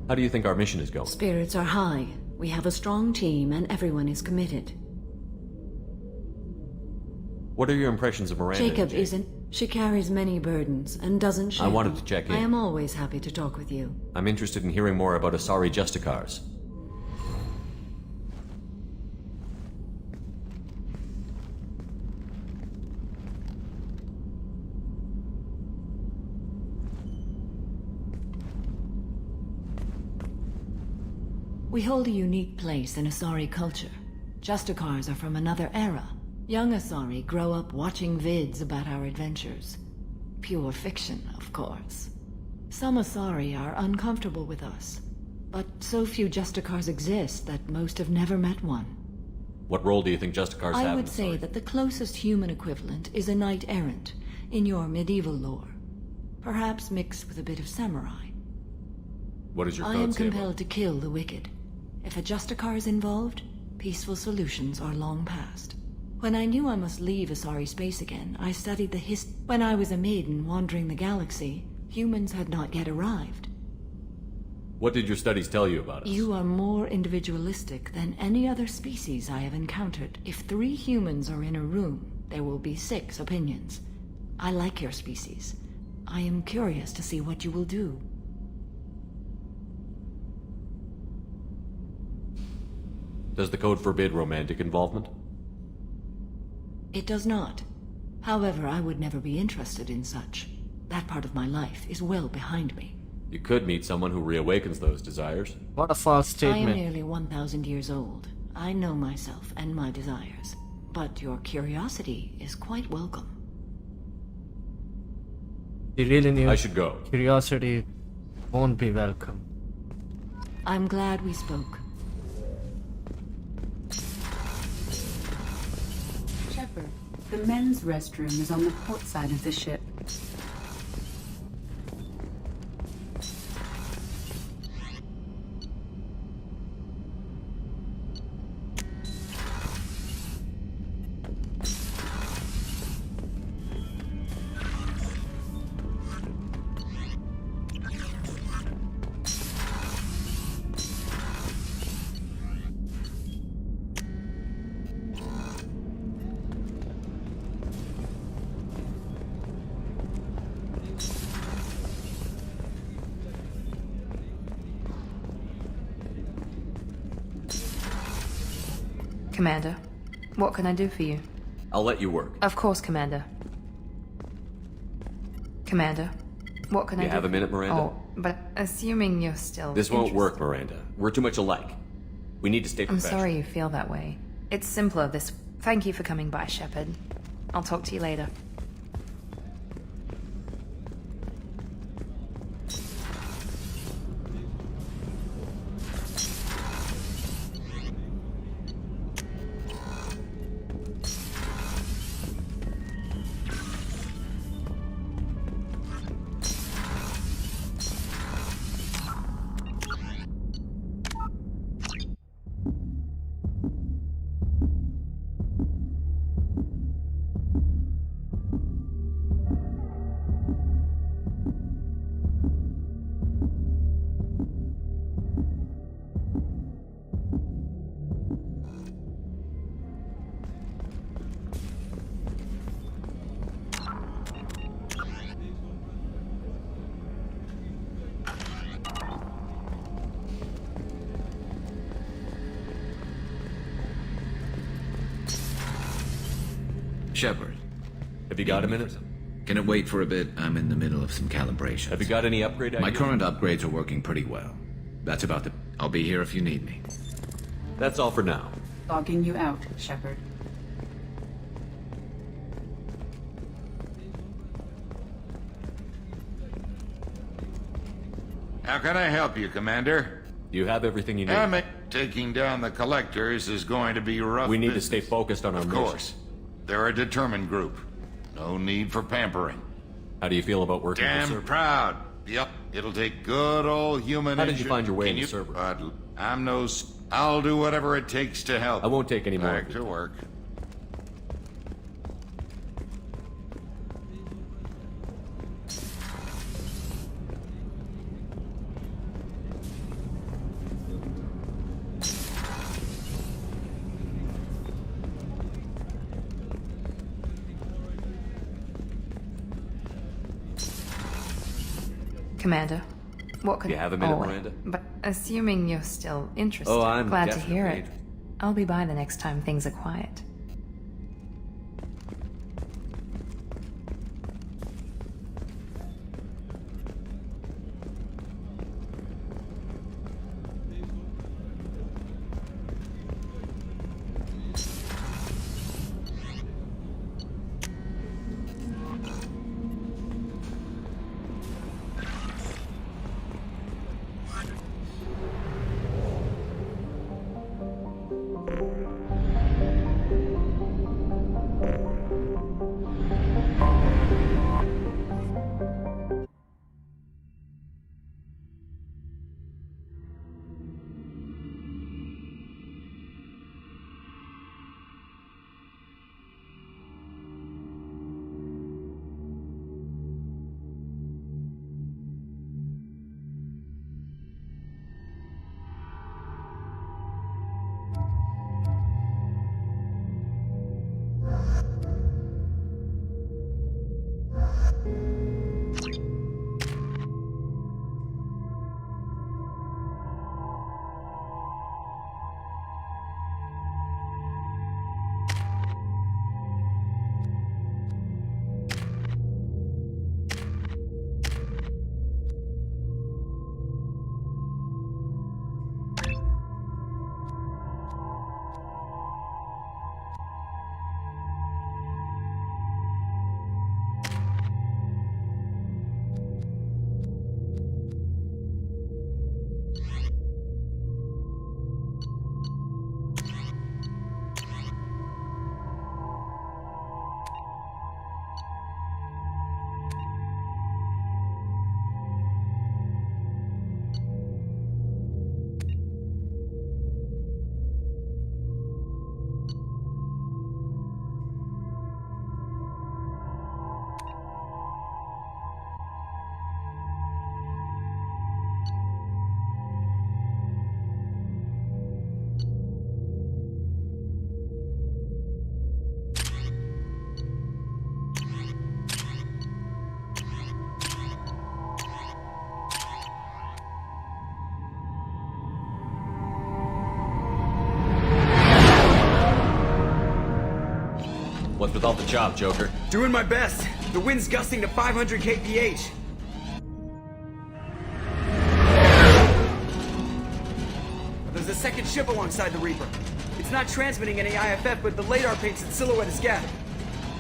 How do you think our mission is going? Spirits are high. We have a strong team and everyone is committed. What are your impressions of Miranda? Jacob isn't. She carries many burdens and doesn't share. I wanted to check in. I am always happy to talk with you. I'm interested in hearing more about Asari Justicars. We hold a unique place in Asari culture. Justicars are from another era. Young Asari grow up watching vids about our adventures. Pure fiction, of course. Some Asari are uncomfortable with us, but so few Justicars exist that most have never met one. What role do you think Justicars have in I would the say story? that the closest human equivalent is a knight-errant, in your medieval lore. Perhaps mixed with a bit of samurai. What does your I code am say about compelled to kill the wicked. If a Justicar is involved, peaceful solutions are long past. When I knew I must leave Asari space again, I studied the When I was a maiden wandering the galaxy, humans had not yet arrived. What did your studies tell you about us? You are more individualistic than any other species I have encountered. If 3 humans are in a room, there will be 6 opinions. I like your species. I am curious to see what you will do. Does the code forbid romantic involvement? It does not. However, I would never be interested in such. That part of my life is well behind me. You could meet someone who reawakens those desires. What a false I am statement. nearly 1,000 years old. I know myself and my desires. But your curiosity is quite welcome. You really knew I should go. curiosity won't be welcome. I'm glad we spoke. Shepard, the men's restroom is on the port side of the ship. Commander, what can I do for you? I'll let you work. Of course, Commander. Commander, what can I do? You have a minute, Miranda? Oh, but assuming you're still This won't work, interested. Miranda. We're too much alike. We need to stay I'm professional. sorry you feel that way. It's simpler this... Thank you for coming by, Shepard. I'll talk to you later. Shepard, Have you got a minute? can it wait for a bit? I'm in the middle of some calibrations. Have you got any upgrade My ideas? current upgrades are working pretty well. That's about the... I'll be here if you need me. That's all for now. Logging you out, Shepard. How can I help you, Commander? Do you have everything you need? Damn it. Taking down the collectors is going to be rough We need to business. stay focused on our Of mission. course. They're a determined group. No need for pampering. How do you feel about working Damn for Cerberus? proud. Yep. It'll take good old human... How did you find your way Can into you- Cerberus? I'm no... I'll do whatever it takes to help. I won't take any more Back of to your time. work. Commander, what could... You have a minute, oh, wait. Miranda? But assuming you're still interested, Oh, I'm glad to hear definitely it. I'll be by the next time things are quiet. What's with all the chop, Joker? Doing my best. The wind's gusting to 500 kph. There's a second ship alongside the Reaper. It's not transmitting any IFF, but the radar paints its silhouette as Geth.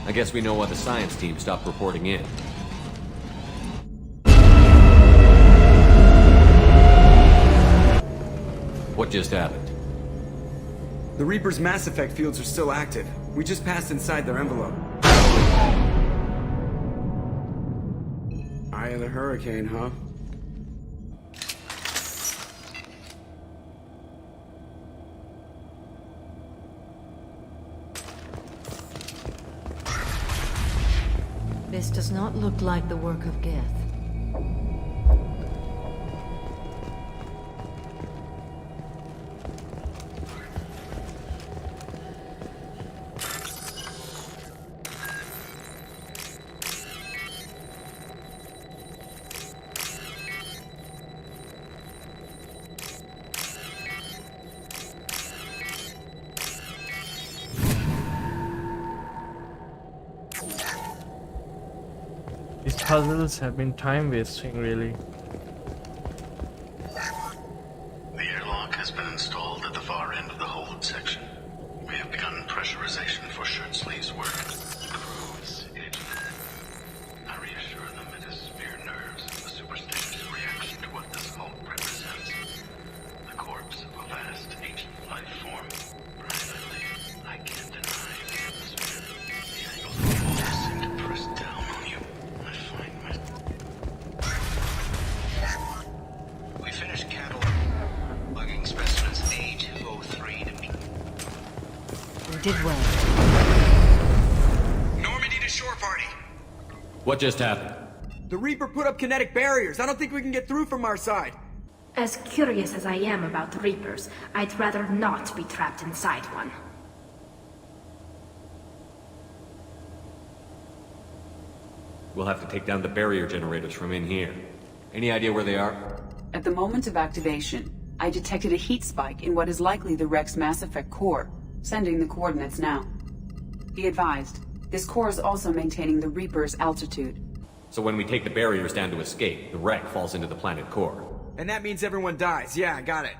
I guess we know why the science team stopped reporting in. What just happened? The Reaper's mass effect fields are still active. We just passed inside their envelope. Eye of the Hurricane, huh? This does not look like the work of Geth. These puzzles have been time wasting, really. The airlock has been installed at the far end of the hold section. We have begun pressurization for shirt sleeves work. The crew is engaged. I reassure them it is mere nerves, a superstitious reaction to what this hold represents. The corpse of a vast ancient life form. Privately, I can't deny the atmosphere. The angles of the wall seem to press down on you. I find my... We finished cataloging specimens A203 to meet. You did well. Normandy to shore party! What just happened? The Reaper put up kinetic barriers. I don't think we can get through from our side. As curious as I am about the Reapers, I'd rather not be trapped inside one. We'll have to take down the barrier generators from in here. Any idea where they are? At the moment of activation, I detected a heat spike in what is likely the Rex Mass Effect core, sending the coordinates now. Be advised, this core is also maintaining the Reaper's altitude. So when we take the barriers down to escape, the wreck falls into the planet core. And that means everyone dies. Yeah, got it.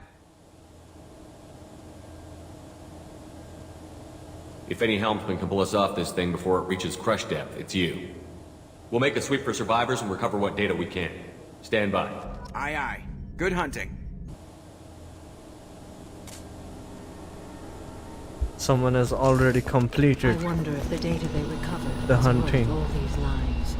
If any helmsman can pull us off this thing before it reaches crush depth, it's you. We'll make a sweep for survivors and recover what data we can. Stand by. Aye, aye. Good hunting. Someone has already I completed wonder if the data they recovered the was worth hunting. all these lives.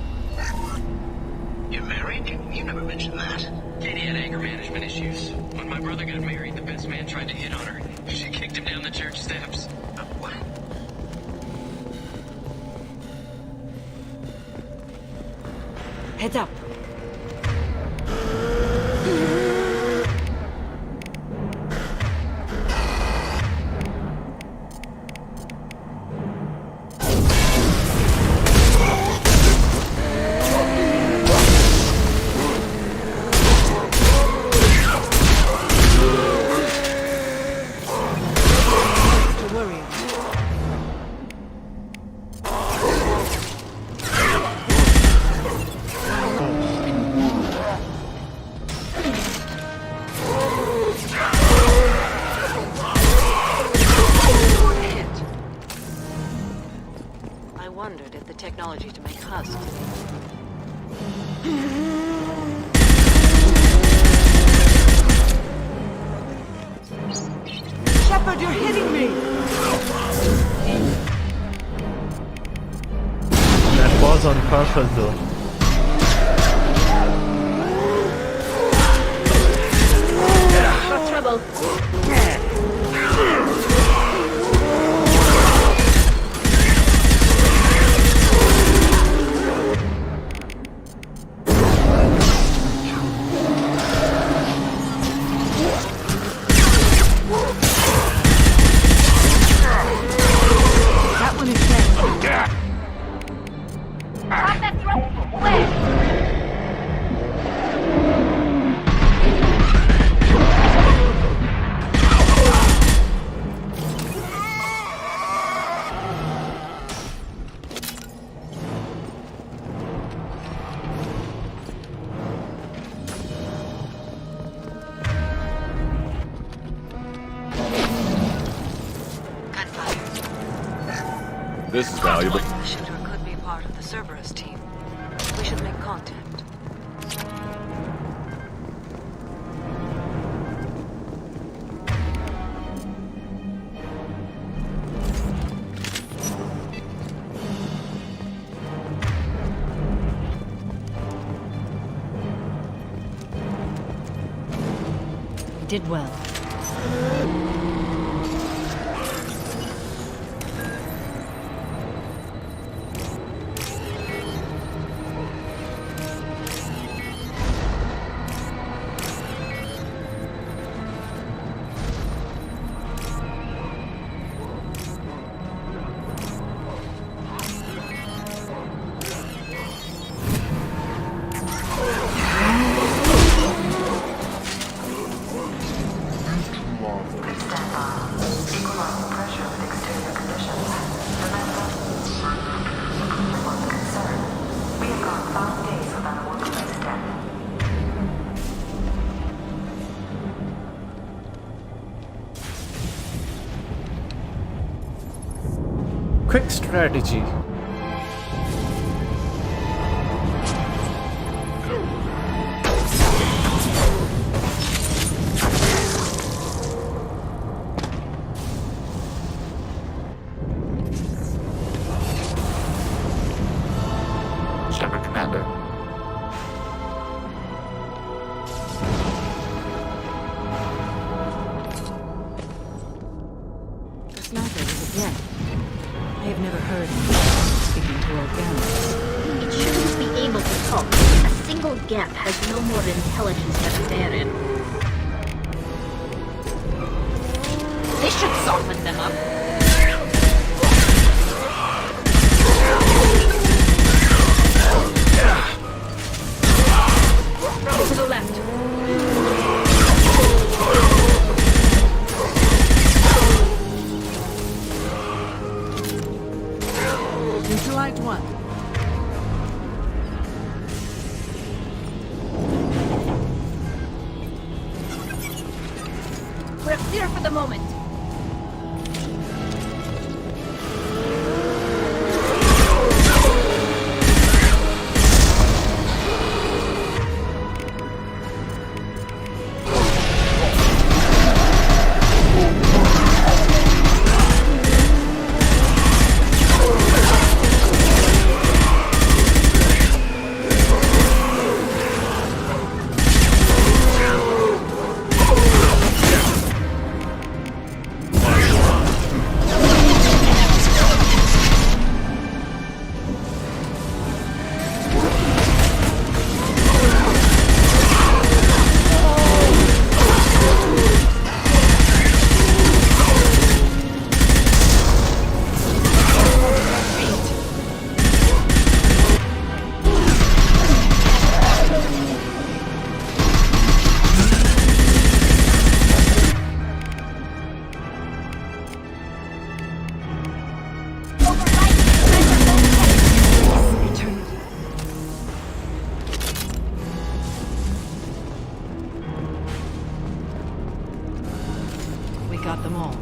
You're married? You never mentioned that. Katie had anger management issues. When my brother got married, the best man tried to hit on her. She kicked him down the church steps. What? Heads up. To worry about. I wondered if the technology to make husks. Shepard, you're hitting me! That was on purpose though. Got trouble. That one is dead. Pop that throat! Where? This is valuable. The shooter could be part of the Cerberus team. We should make contact. Did well. Quick strategy. Shepard Commander. The sniper was a Geth. I have never heard him speaking to Organa. It shouldn't be able to talk. A single gap has no more intelligence than a Terran. This should soften them up. It's a Neutralized one. We're clear for the moment. We got them all.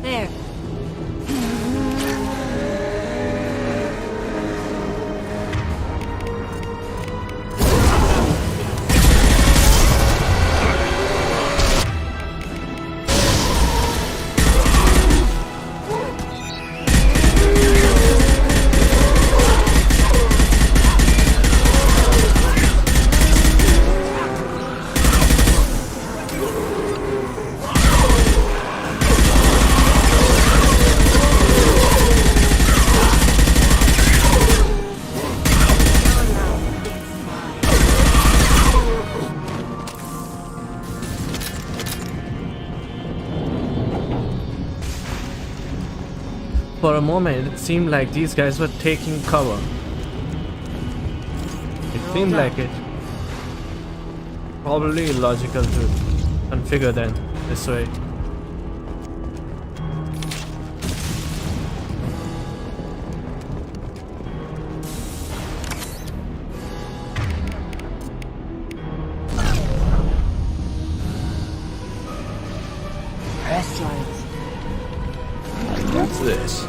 There. For a moment, it seemed like these guys were taking cover. It seemed like it. Probably illogical to configure them this way. What's this?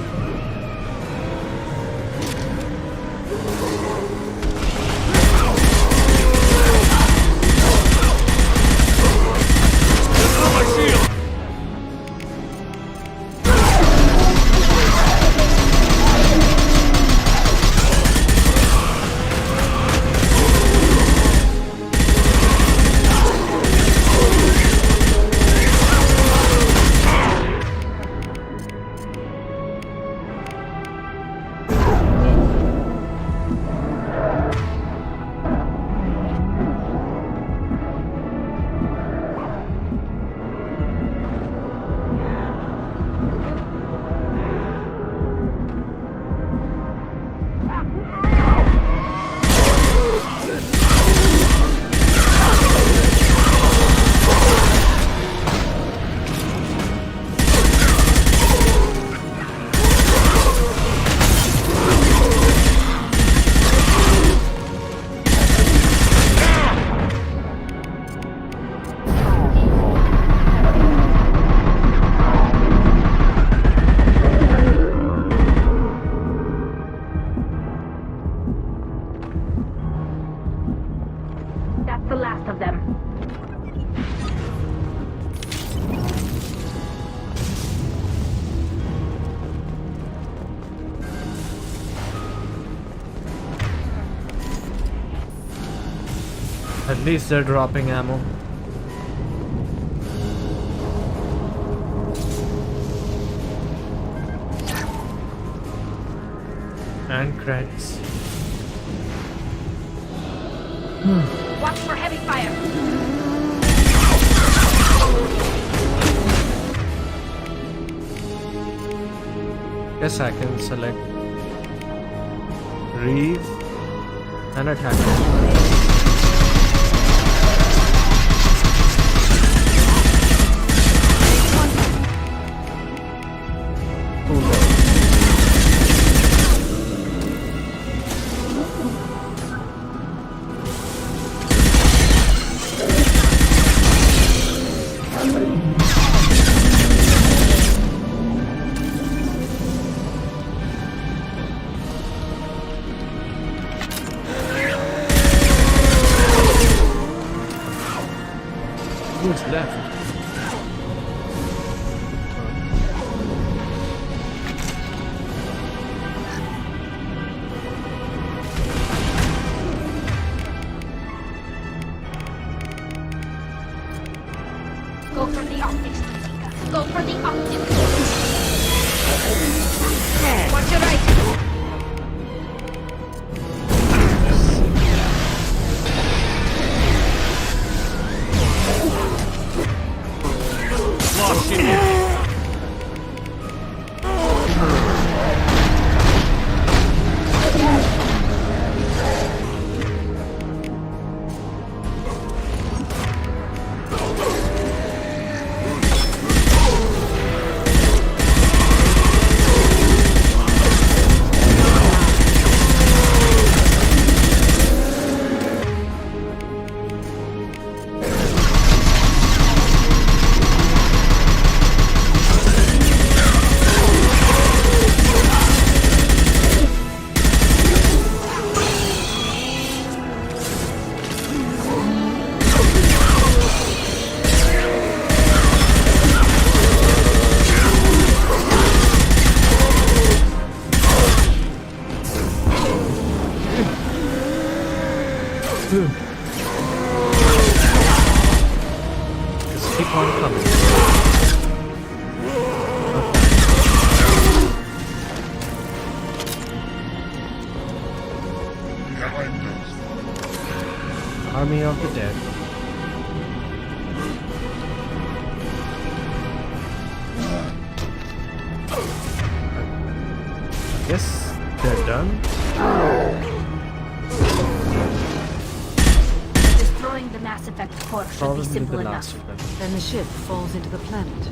That's the last of them. At least they're dropping ammo. And credits. Watch for heavy fire. Guess I can select Reeve and attack it. Who's left? Go for the optics, Jessica. Go for the optics. Watch your right. Just keep on coming. Army of the Dead. I guess they're done. Destroying the Mass Effect core should be Probably simple the enough. last of them. Then the ship falls into the planet.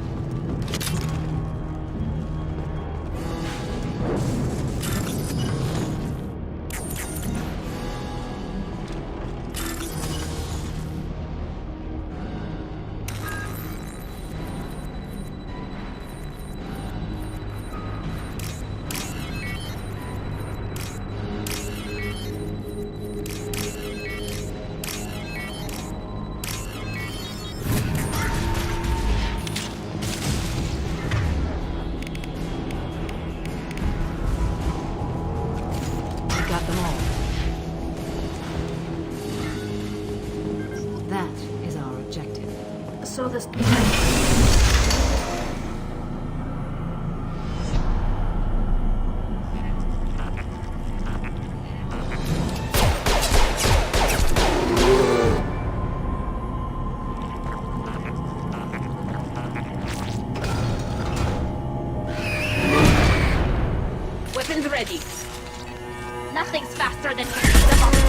Got them all. That is our objective. So this. Weapons ready. Nothing's faster than hitting them on the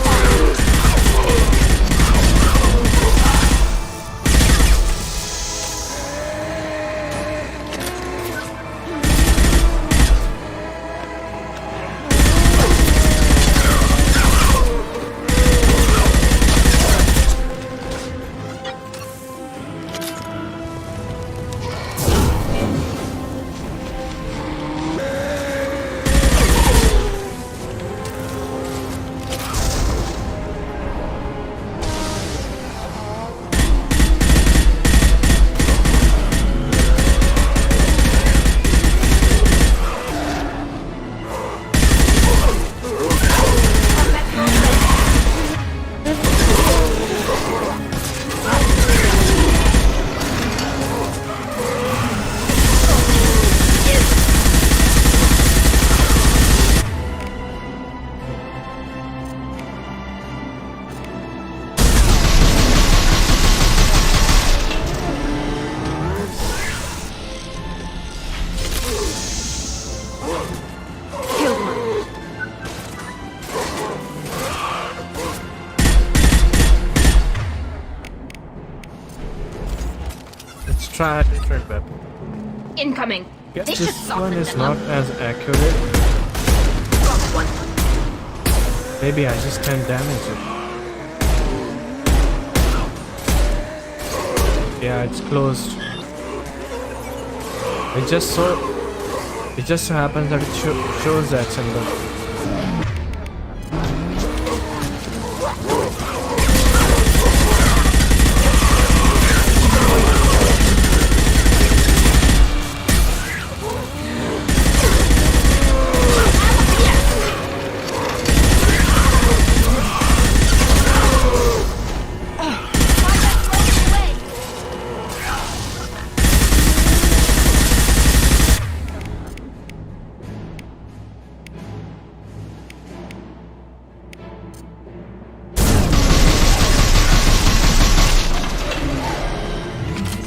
Let's try a different weapon. Incoming. Guess They should this soften one is them not up. as accurate. Got one. Maybe I just can't damage it. Yeah, it's closed. It just so happens that it shows that symbol.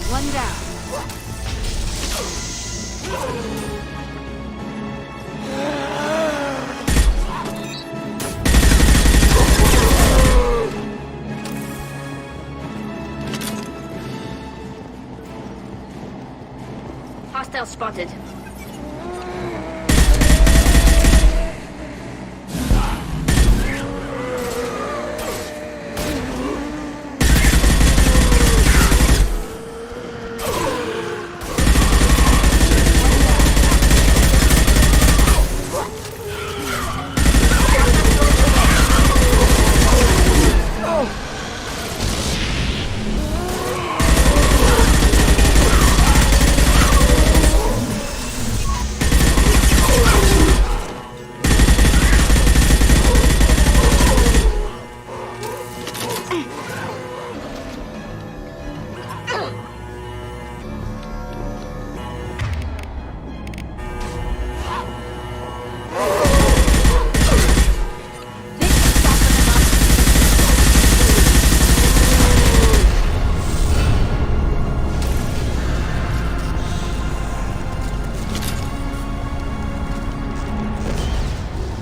One down. Hostile spotted.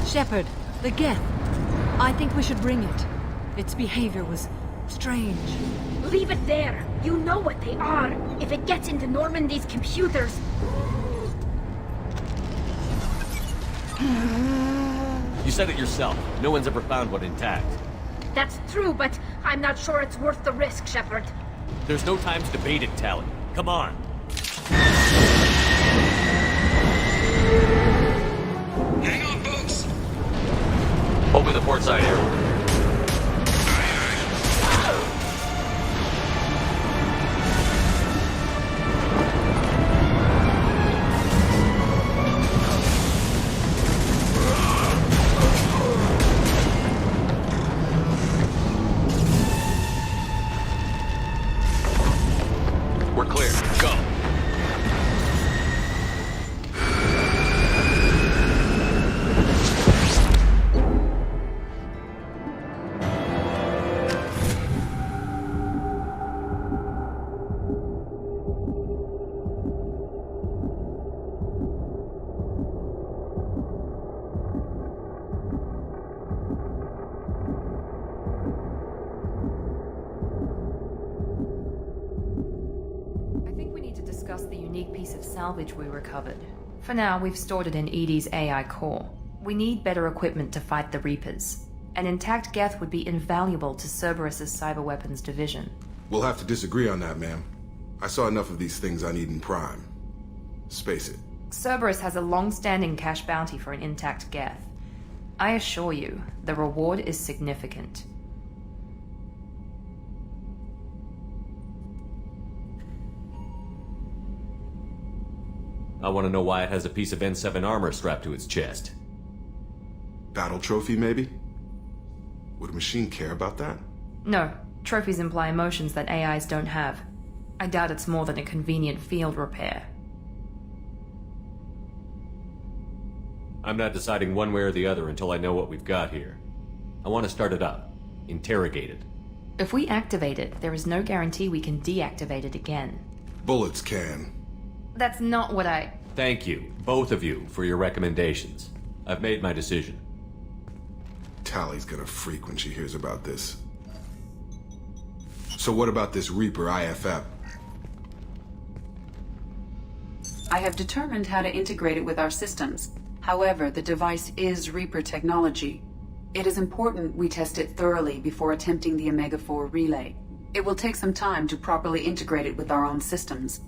Shepard, the Geth. I think we should bring it. Its behavior was strange. Leave it there. You know what they are. If it gets into Normandy's computers. You said it yourself. No one's ever found one intact. That's true, but I'm not sure it's worth the risk, Shepard. There's no time to debate it, Tally. Come on. Hang on, folks. Open the port side area. We're clear. Go. I think we need to discuss the unique piece of salvage we recovered. For now, we've stored it in EDI's AI core. We need better equipment to fight the Reapers. An intact Geth would be invaluable to Cerberus's cyber weapons division. We'll have to disagree on that, ma'am. I saw enough of these things on Eden Prime. Space it. Cerberus has a long-standing cash bounty for an intact Geth. I assure you, the reward is significant. I want to know why it has a piece of N7 armor strapped to its chest. Battle trophy, maybe? Would a machine care about that? No, trophies imply emotions that AIs don't have. I doubt it's more than a convenient field repair. I'm not deciding one way or the other until I know what we've got here. I want to start it up. Interrogate it. If we activate it, there is no guarantee we can deactivate it again. Bullets can. That's not what I... Thank you, both of you, for your recommendations. I've made my decision. Tally's gonna freak when she hears about this. So what about this Reaper IFF? I have determined how to integrate it with our systems. However, the device is Reaper technology. It is important we test it thoroughly before attempting the Omega-4 relay. It will take some time to properly integrate it with our own systems.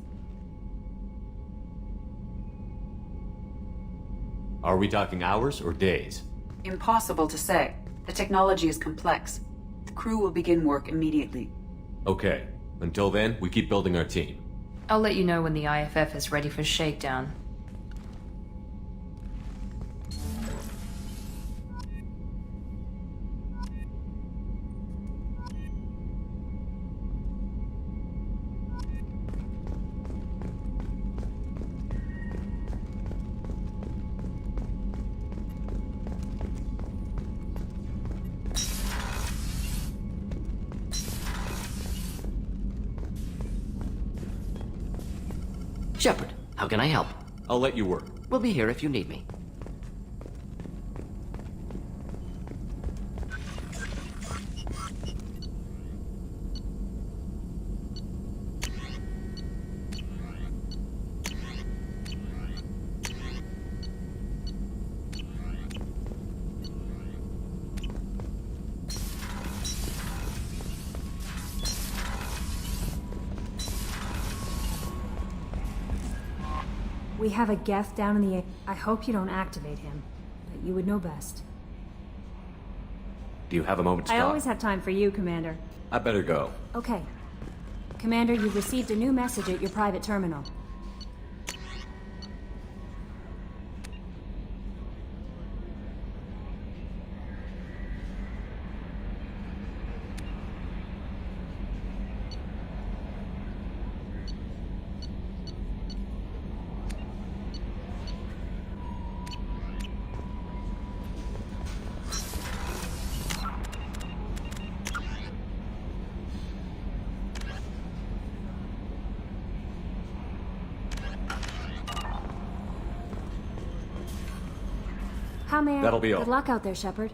Are we talking hours or days? Impossible to say. The technology is complex. The crew will begin work immediately. Okay. Until then, we keep building our team. I'll let you know when the IFF is ready for shakedown. Shepard, how can I help? I'll let you work. We'll be here if you need me. We have a Geth down in the... I hope you don't activate him, but you would know best. Do you have a moment to I talk? always have time for you, Commander. I better go. Okay. Commander, you've received a new message at your private terminal. How may I... That'll be all. Good luck out there, Shepard.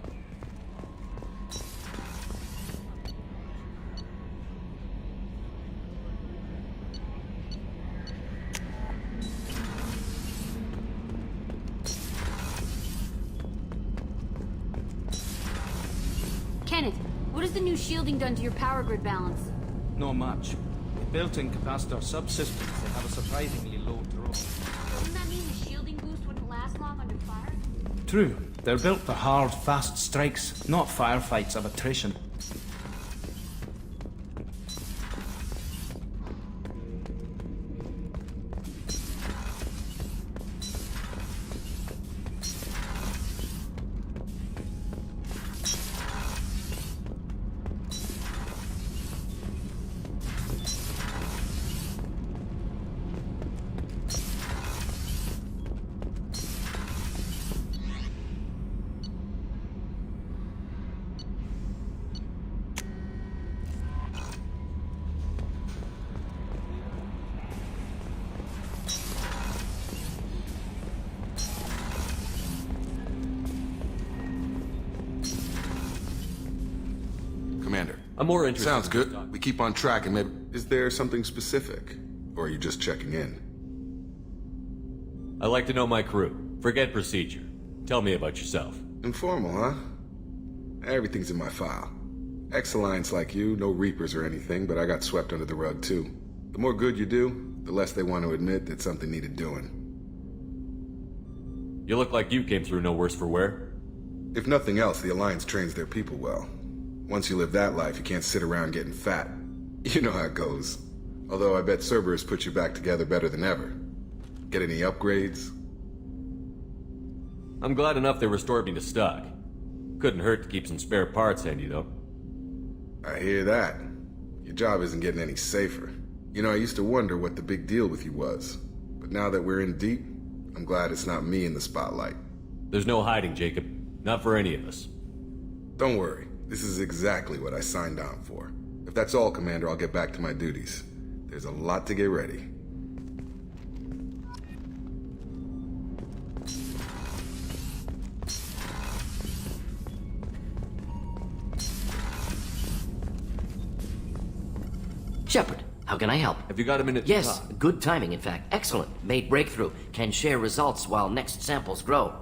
Kenneth, what has the new shielding done to your power grid balance? Not much. The built-in capacitor subsystems, they have a surprisingly low draw. Doesn't that mean the shielding boost wouldn't last long under fire? True. They're built for hard, fast strikes, not firefights of attrition. Commander. I'm more interested. Sounds good. We keep on track and maybe... Is there something specific? Or are you just checking in? I like to know my crew. Forget procedure. Tell me about yourself. Informal, huh? Everything's in my file. Ex-Alliance like you, no Reapers or anything, but I got swept under the rug too. The more good you do, the less they want to admit that something needed doing. You look like you came through no worse for wear. If nothing else, the Alliance trains their people well. Once you live that life, you can't sit around getting fat. You know how it goes. Although I bet Cerberus put you back together better than ever. Get any upgrades? I'm glad enough they restored me to stock. Couldn't hurt to keep some spare parts handy, though. I hear that. Your job isn't getting any safer. You know, I used to wonder what the big deal with you was. But now that we're in deep, I'm glad it's not me in the spotlight. There's no hiding, Jacob. Not for any of us. Don't worry. This is exactly what I signed on for. If that's all, Commander, I'll get back to my duties. There's a lot to get ready. Shepard, How can I help? Have you got a minute to Yes, talk? good timing, in fact. Excellent. Made breakthrough. Can share results while next samples grow.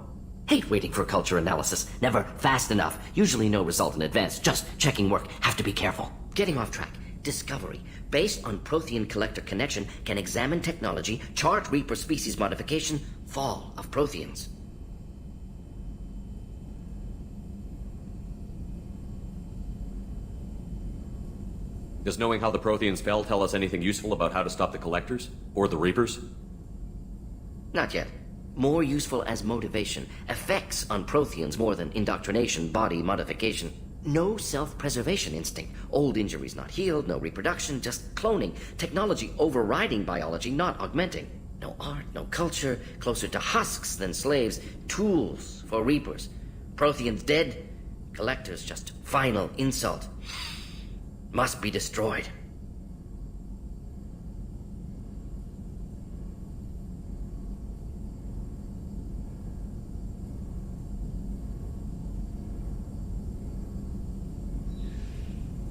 Hate waiting for culture analysis. Never fast enough. Usually no result in advance. Just checking work. Have to be careful. Getting off track. Discovery. Based on Prothean collector connection, can examine technology, chart Reaper species modification, fall of Protheans. Does knowing how the Protheans fell tell us anything useful about how to stop the Collectors? Or the Reapers? Not yet. More useful as motivation. Effects on Protheans more than indoctrination, body modification. No self-preservation instinct. Old injuries not healed, no reproduction, just cloning. Technology overriding biology, not augmenting. No art, no culture, closer to husks than slaves. Tools for Reapers. Protheans dead, Collectors just final insult. Must be destroyed.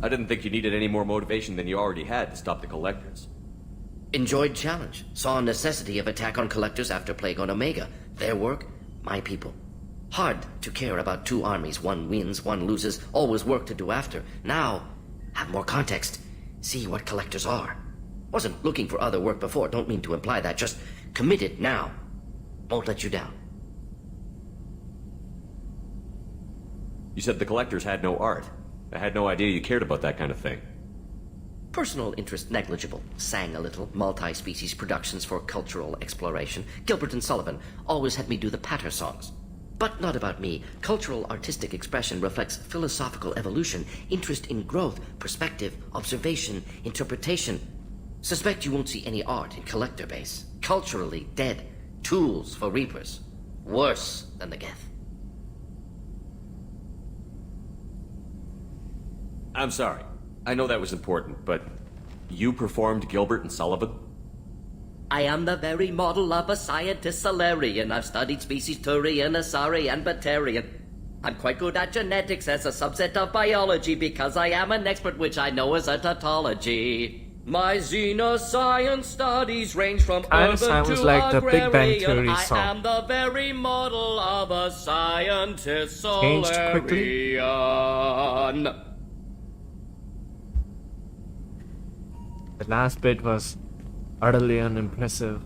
I didn't think you needed any more motivation than you already had to stop the Collectors. Enjoyed challenge. Saw necessity of attack on Collectors after Plague on Omega. Their work, my people. Hard to care about two armies. One wins, one loses. Always work to do after. Now, have more context. See what Collectors are. Wasn't looking for other work before. Don't mean to imply that. Just committed now. Won't let you down. You said the Collectors had no art. I had no idea you cared about that kind of thing. Personal interest negligible. Sang a little. Multi-species productions for cultural exploration. Gilbert and Sullivan always had me do the patter songs. But not about me. Cultural artistic expression reflects philosophical evolution, interest in growth, perspective, observation, interpretation. Suspect you won't see any art in Collector base. Culturally dead. Tools for Reapers. Worse than the Geth. I'm sorry. I know that was important, but you performed Gilbert and Sullivan? I am the very model of a scientist Solarian. I've studied species Turian, Asari, and Batarian. I'm quite good at genetics as a subset of biology because I am an expert which I know as a tautology. My xenoscience studies range from Kinda urban sounds to like the Big Bang agrarian. Theory I song. am the very model of a scientist Changed quickly. Solarian. The last bit was utterly unimpressive.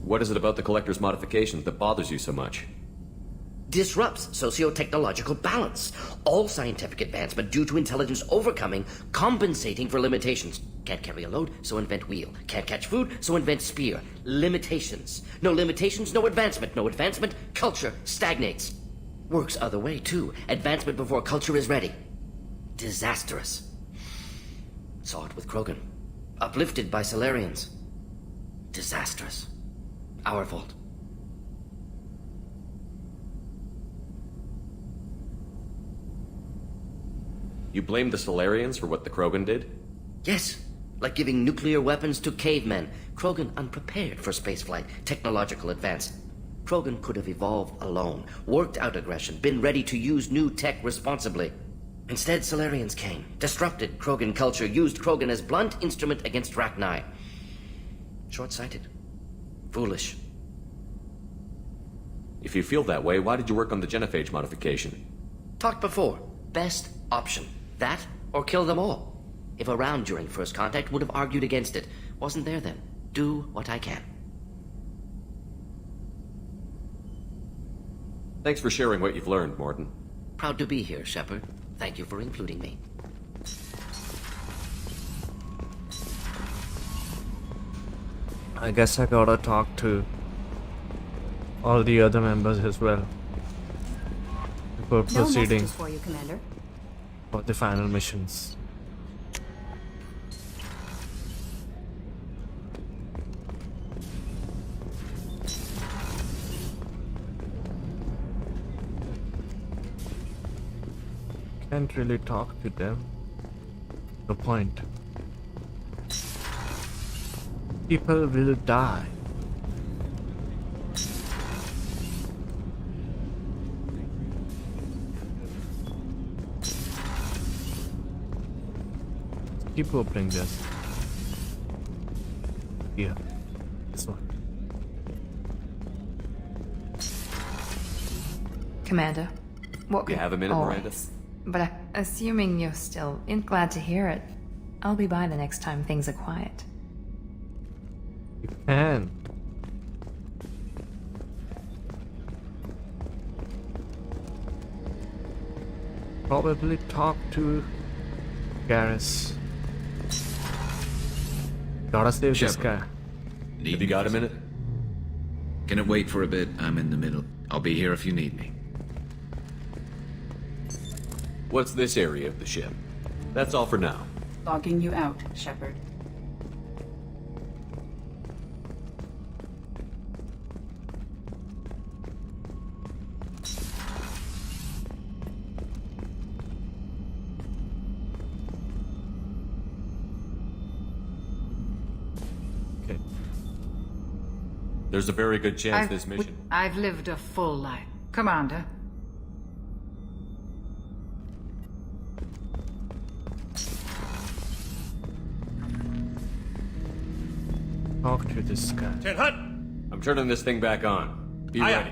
What is it about the Collector's modifications that bothers you so much? Disrupts socio-technological balance. All scientific advancement due to intelligence overcoming, compensating for limitations. Can't carry a load, so invent wheel. Can't catch food, so invent spear. Limitations. No limitations, no advancement. No advancement, culture stagnates. Works other way, too. Advancement before culture is ready. Disastrous. Saw it with Krogan. Uplifted by Solarians. Disastrous. Our fault. You blame the Solarians for what the Krogan did? Yes, like giving nuclear weapons to cavemen. Krogan unprepared for spaceflight, technological advance. Krogan could have evolved alone, worked out aggression, been ready to use new tech responsibly. Instead, Solarians came, disrupted Krogan culture, used Krogan as blunt instrument against Rachni. Short-sighted. Foolish. If you feel that way, why did you work on the genophage modification? Talked before. Best option. That, or kill them all. If around during first contact, would have argued against it. Wasn't there then. Do what I can. Thanks for sharing what you've learned, Mordin. Proud to be here, Shepard. Thank you for including me. I guess I gotta talk to all the other members as well before No proceeding messages for you, Commander. for the final missions. Can't really talk to them. No point. People will die. keep opening this. Yeah, this one. Commander, what You have a minute, Miranda? But assuming you're still glad to hear it, I'll be by the next time things are quiet. You can. Probably talk to Garrus. Gotta save this guy. Have you got a minute? Can it wait for a bit? I'm in the middle. I'll be here if you need me. What's this area of the ship? That's all for now. Logging you out, Shepard. Okay. There's a very good chance this mission... I've lived a full life. Commander. Talk to this guy. Ted Hutt! I'm turning this thing back on. Be ready.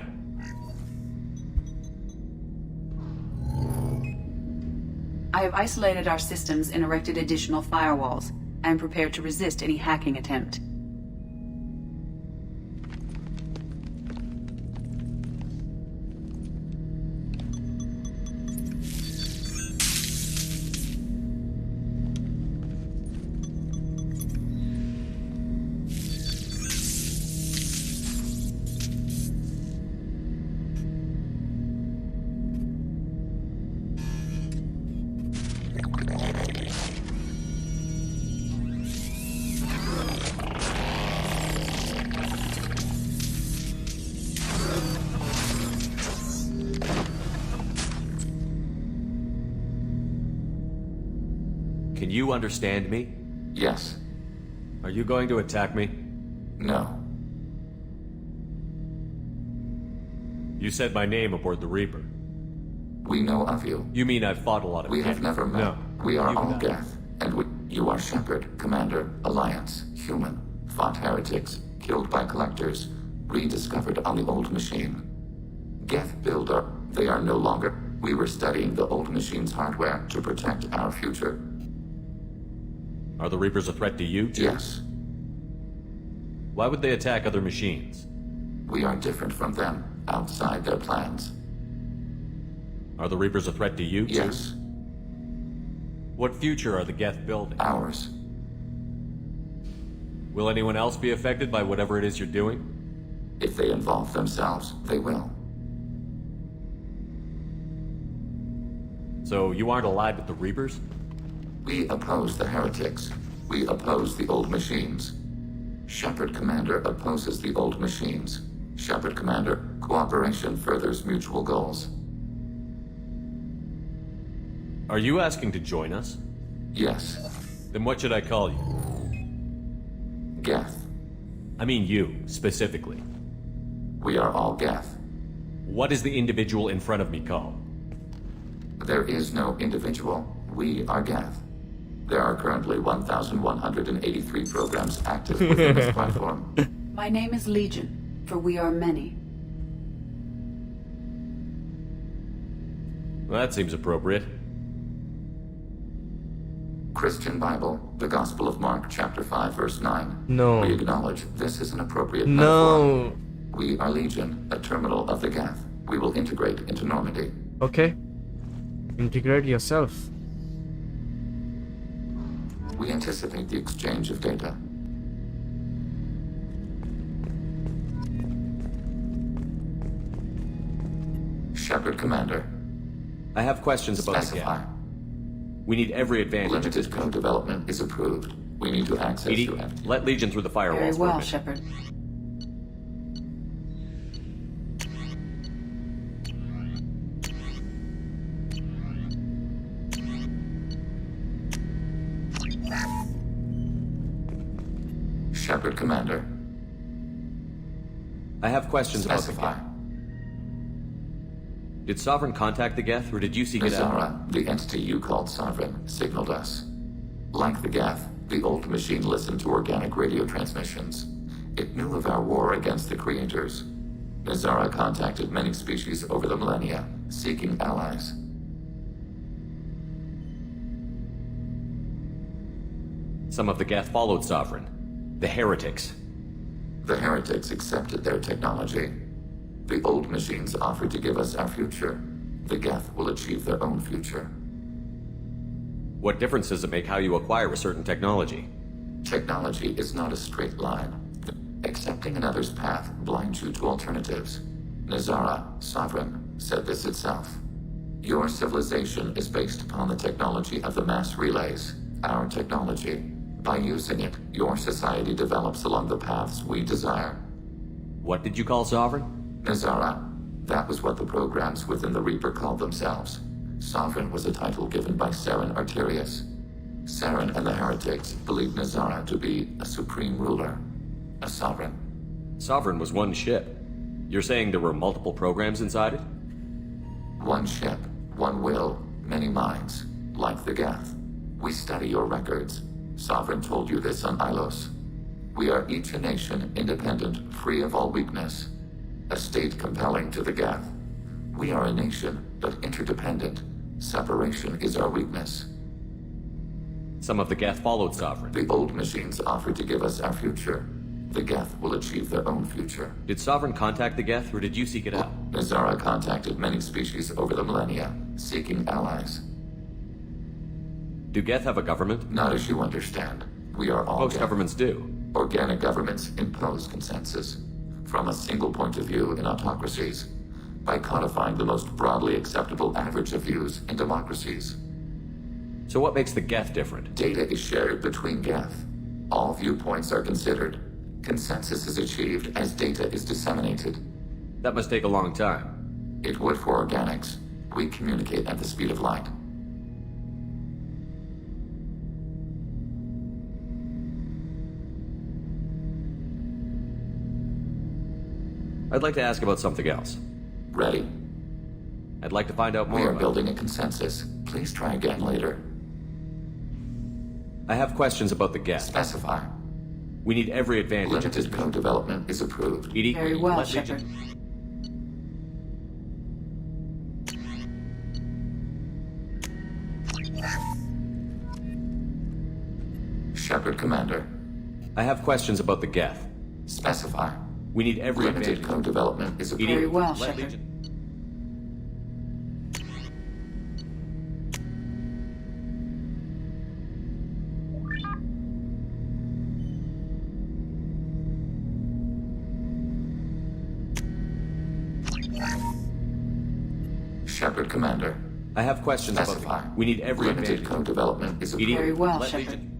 I have isolated our systems and erected additional firewalls. I am prepared to resist any hacking attempt. Can you understand me? Yes. Are you going to attack me? No. You said my name aboard the Reaper. We know of you. You mean I've fought a lot of We have Geth? never met. No. We are You all know. Geth. And you are Shepard, Commander, Alliance, Human, fought heretics, killed by collectors, rediscovered on the old machine. Geth builder, they are no longer. We were studying the old machine's hardware to protect our future. Are the Reapers a threat to you, too? Yes. Why would they attack other machines? We are different from them, outside their plans. Are the Reapers a threat to you, too? Yes. What future are the Geth building? Ours. Will anyone else be affected by whatever it is you're doing? If they involve themselves, they will. So you aren't allied with the Reapers? We oppose the heretics. We oppose the old machines. Shepard Commander opposes the old machines. Shepard Commander, cooperation furthers mutual goals. Are you asking to join us? Yes. Then what should I call you? Geth. I mean you, specifically. We are all Geth. What is the individual in front of me called? There is no individual. We are Geth. There are currently 1,183 programs active within this platform. My name is Legion, for we are many. Well, that seems appropriate. Christian Bible, the Gospel of Mark, chapter 5, verse 9. No. We acknowledge this is an appropriate No. metaphor. We are Legion, a terminal of the Geth. We will integrate into Normandy. Okay. Integrate yourself. We anticipate the exchange of data. Shepard Commander. I have questions about the Specify. Geth. We need every advantage. Limited co-development is approved. We need to access Edie, to it. let Legion through the firewalls. Very for a well, minute. Shepard. Shepard Commander. I have questions about the Specify. Geth. Did Sovereign contact the Geth, or did you seek it out? Azara, the entity you called Sovereign, signaled us. Like the Geth, the old machine listened to organic radio transmissions. It knew of our war against the creators. Nazara contacted many species over the millennia, seeking allies. Some of the Geth followed Sovereign. The heretics. The heretics accepted their technology. The old machines offered to give us our future. The Geth will achieve their own future. What difference does it make how you acquire a certain technology? Technology is not a straight line. Accepting another's path blinds you to alternatives. Nazara, Sovereign, said this itself. Your civilization is based upon the technology of the mass relays, our technology. By using it, your society develops along the paths we desire. What did you call Sovereign? Nazara. That was what the programs within the Reaper called themselves. Sovereign was a title given by Saren Arterius. Saren and the heretics believed Nazara to be a supreme ruler, a sovereign. Sovereign was one ship. You're saying there were multiple programs inside it? One ship, one will, many minds, like the Geth. We study your records. Sovereign told you this on Ilos. We are each a nation, independent, free of all weakness. A state compelling to the Geth. We are a nation, but interdependent. Separation is our weakness. Some of the Geth followed Sovereign. The old machines offered to give us our future. The Geth will achieve their own future. Did Sovereign contact the Geth, or did you seek it out? Nazara contacted many species over the millennia, seeking allies. Do Geth have a government? Not as you understand. We are all Most governments do. Organic governments impose consensus. From a single point of view in autocracies, by codifying the most broadly acceptable average of views in democracies. So what makes the Geth different? Data is shared between Geth. All viewpoints are considered. Consensus is achieved as data is disseminated. That must take a long time. It would for organics. We communicate at the speed of light. I'd like to ask about something else. Ready? I'd like to find out more We are about building a consensus. Please try again later. I have questions about the Geth. Specify. We need every advantage. Limited co-development is approved. EDI, Very well, let Shepard. Legion- Shepard, Commander. I have questions about the Geth. Specify. We need every Limited advantage. co-development is approved. Very well, let Shepard. Legion- Shepard, Commander. I have questions Specify. about. We need every Limited advantage. co-development is approved. Very well, let Shepard. Legion-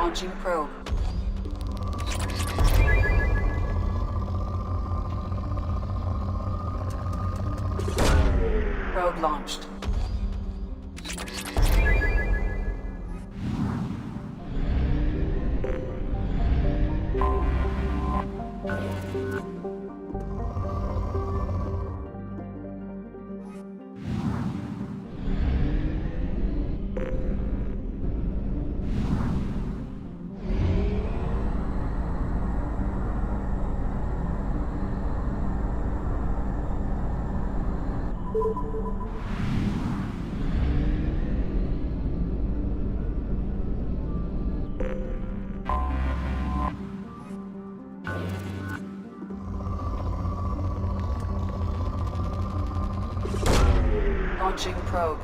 Launching probe. Probe launched. Launching probe.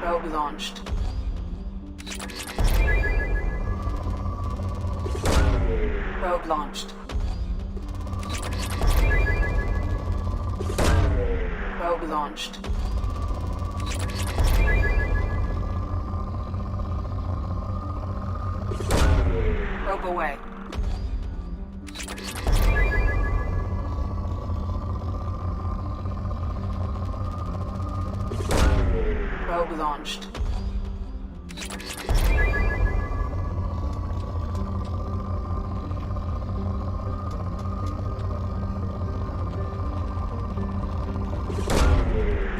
Probe launched. Probe launched. Probe launched. Probe away. Probe launched.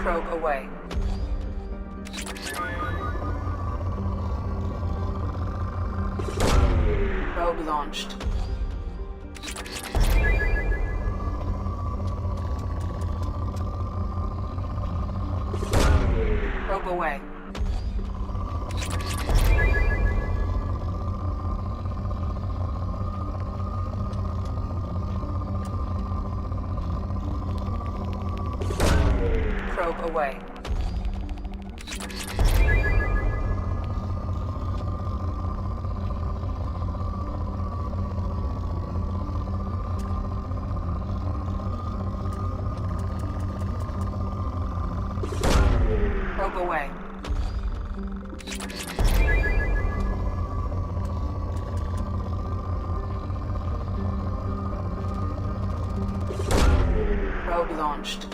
Probe away. Probe launched. Probe away. Probe away. Probe away. Probe launched.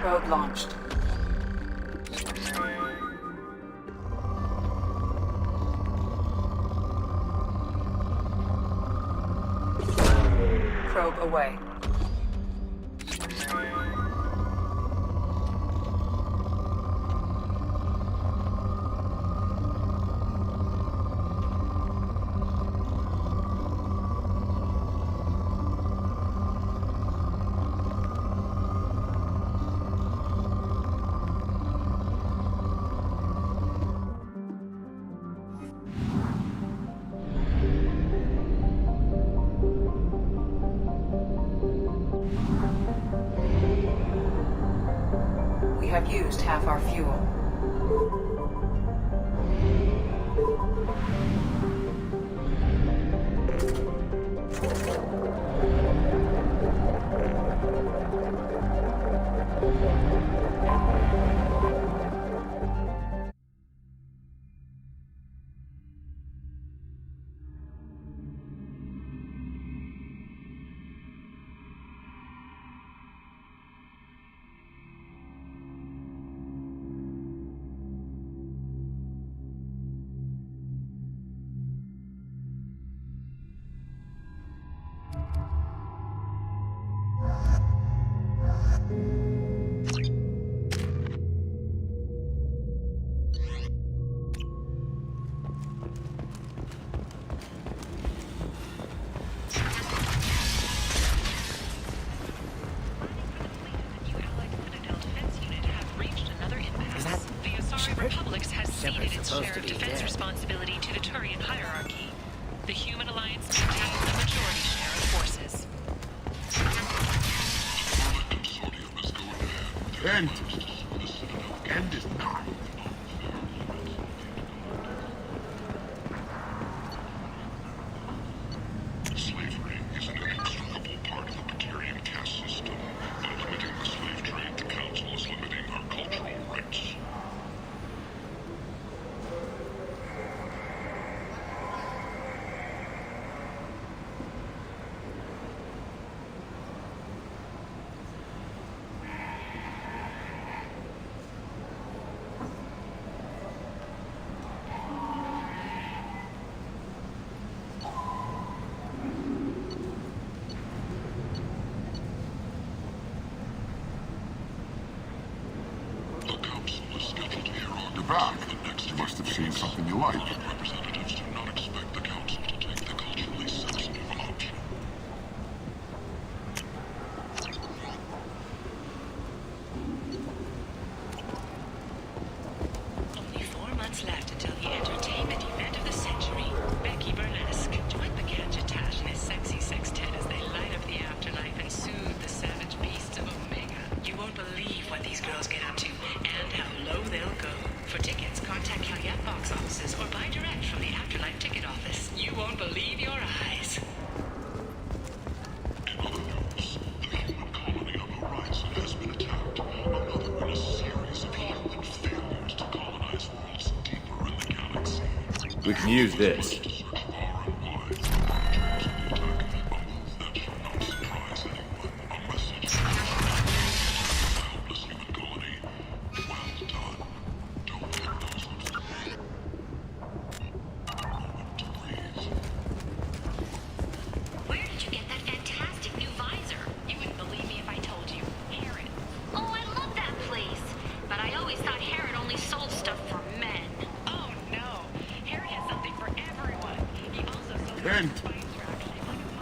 Probe launched. Probe away. We have used half our fuel. Republics has ceded its share of defense responsibility to the Turian hierarchy. The Human Alliance maintains the majority share of forces. End is not. Slavery is an inextricable part of the Batarian caste system. By limiting the slave trade, the Council is limiting our cultural rights. Back. You must have seen something you like. Representatives do not expect the Council to take the culturally sensitive option. Only 4 months left until the entertainment event of the century. Becky Burlesque. Join the Gadgetash and his sexy sextet as they light up the afterlife and soothe the savage beasts of Omega. You won't believe what these girls get up to and how low they'll go. For tickets, contact Caveat box offices or buy direct from the Afterlife ticket office. You won't believe your eyes. In other news, the human colony of Horizon has been attacked. Another in a series of human failures to colonize worlds deeper in the galaxy. We can use this.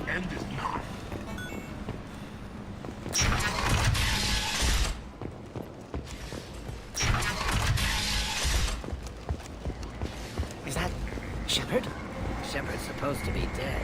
End is not. Is that Shepard? Shepard's supposed to be dead.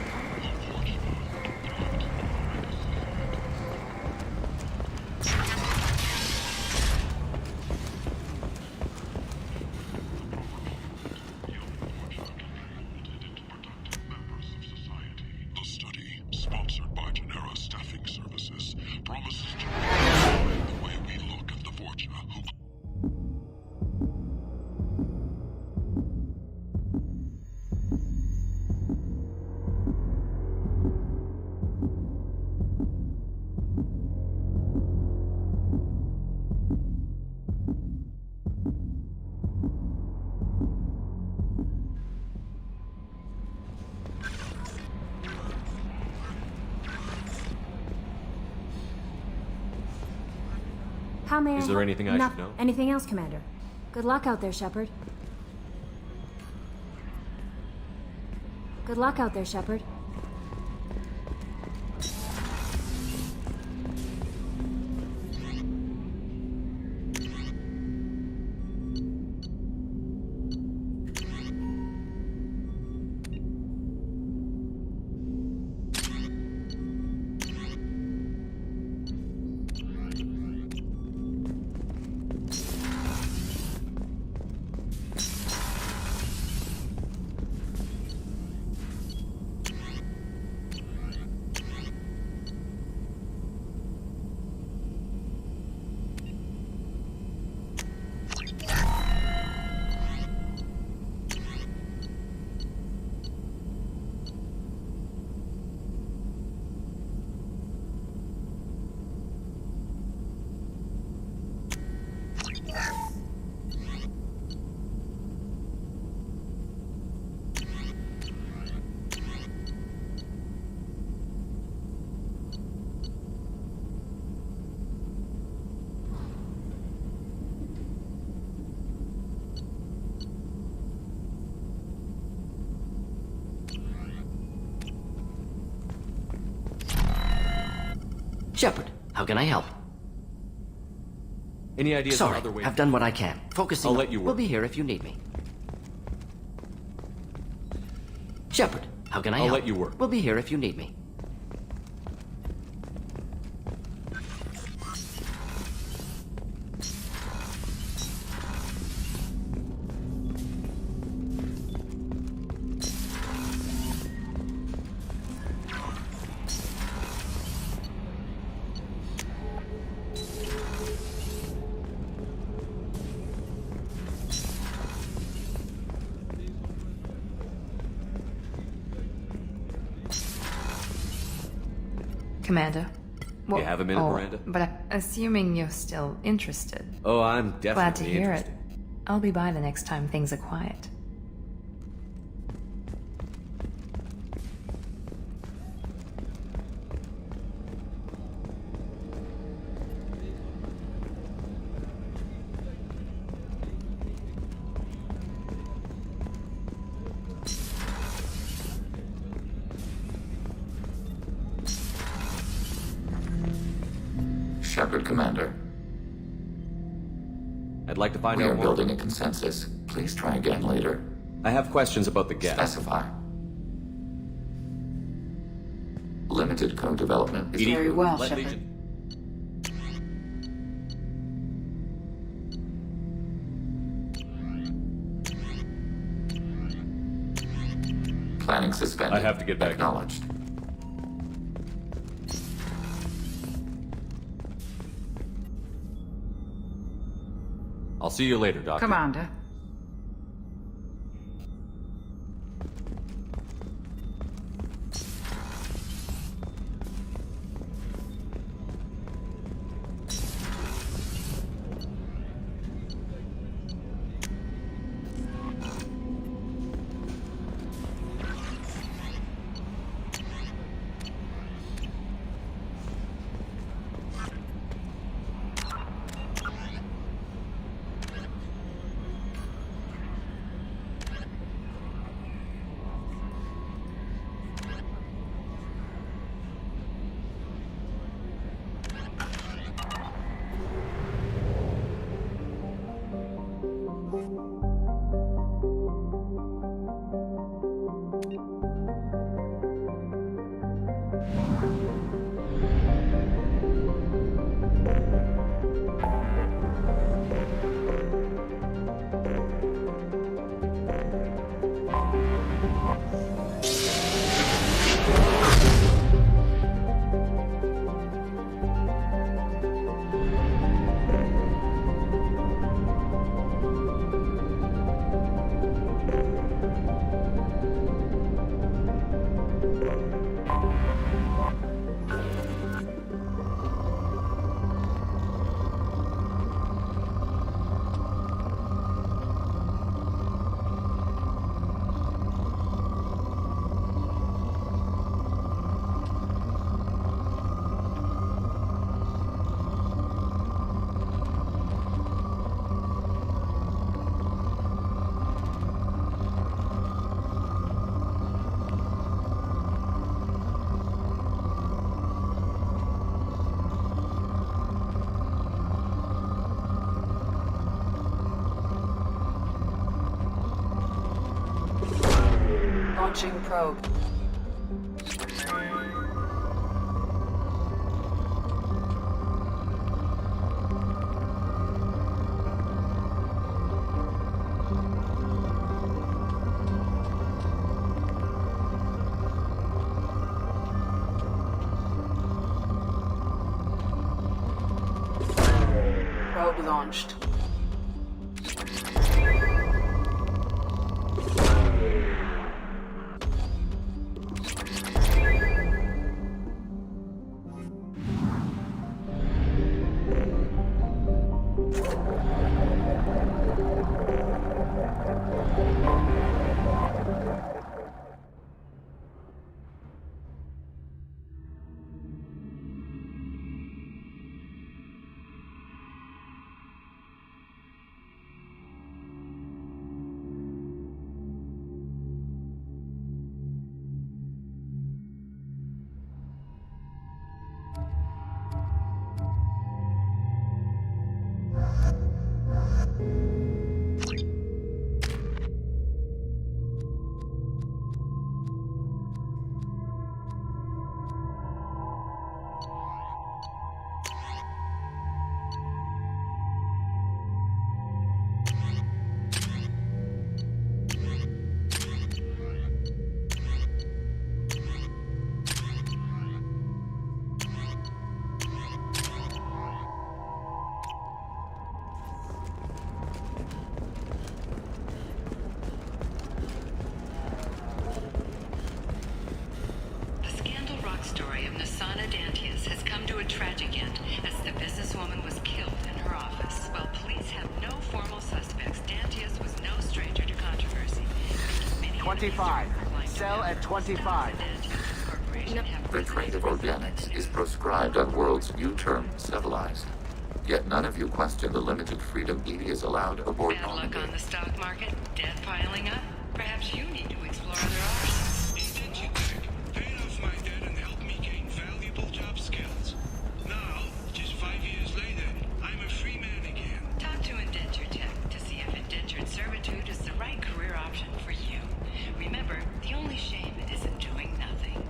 How may Is there anything I should know? Anything else, Commander? Good luck out there, Shepard. Good luck out there, Shepard. Shepard, how can I help? Any ideas Sorry, on other ways? I've done what I can. Focusing. I'll let you work. We'll be here if you need me. Shepard, how can I help? I'll let you work. We'll be here if you need me. Commander. Well, You have a minute, Miranda? But assuming you're still interested. Oh, I'm definitely Glad to hear interested. it. I'll be by the next time things are quiet. Shepard, Commander. I'd like to find We out are more. building a consensus. Please try again later. I have questions about the gas. Specify. Limited co-development is Very approved. well, Let Shepard. Legion- Planning suspended. I have to get back. Acknowledged. I'll see you later, Doctor. Commander. Launching probe. Probe launched. 25. Sell at 25. The trade of organics is proscribed on worlds you term civilized. Yet none of you question the limited freedom EDI is allowed aboard Bad luck Normandy. on the stock market, debt piling up. Perhaps you need to explore other options. Paid off my debt and helped me gain valuable job skills. Now, just 5 years later, I'm a free man again. Talk to Indenture Tech to see if indentured servitude is the right career option for you. Remember, the only shame is in doing nothing.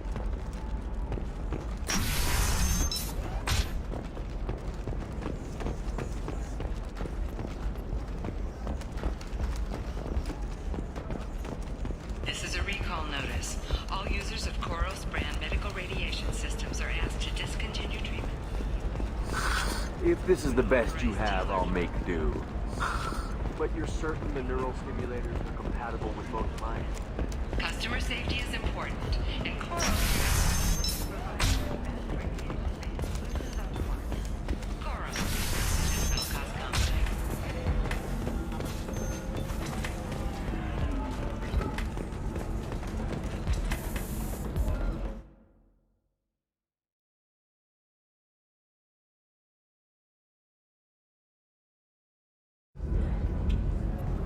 This is a recall notice. All users of Koros brand medical radiation systems are asked to discontinue treatment. If this is the best you have, I'll make do. But you're certain the neural stimulators are compatible with both mine? Customer safety is important, and Koros... Koros is no-cost company.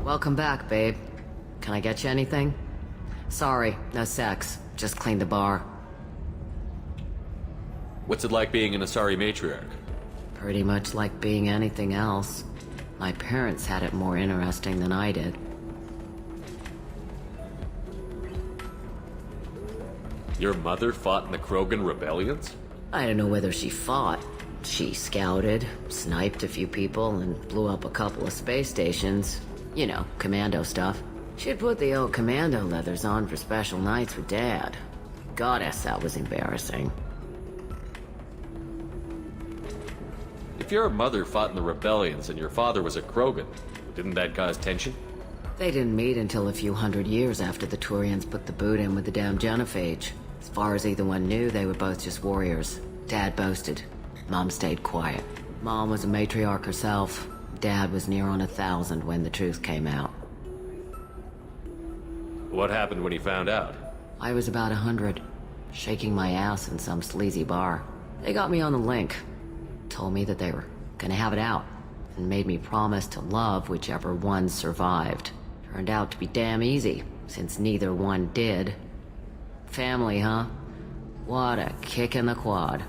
Welcome back, babe. Can I get you anything? Sorry, no sex. Just cleaned the bar. What's it like being an Asari matriarch? Pretty much like being anything else. My parents had it more interesting than I did. Your mother fought in the Krogan rebellions? I don't know whether she fought. She scouted, sniped a few people, and blew up a couple of space stations. You know, commando stuff. She'd put the old commando leathers on for special nights with Dad. Goddess, that was embarrassing. If your mother fought in the rebellions and your father was a Krogan, didn't that cause tension? They didn't meet until a few hundred years after the Turians put the boot in with the damn genophage. As far as either one knew, they were both just warriors. Dad boasted. Mom stayed quiet. Mom was a matriarch herself. Dad was near on 1,000 when the truth came out. What happened when he found out? I was about 100, shaking my ass in some sleazy bar. They got me on the link. Told me that they were gonna have it out, and made me promise to love whichever one survived. Turned out to be damn easy, since neither one did. Family, huh? What a kick in the quad.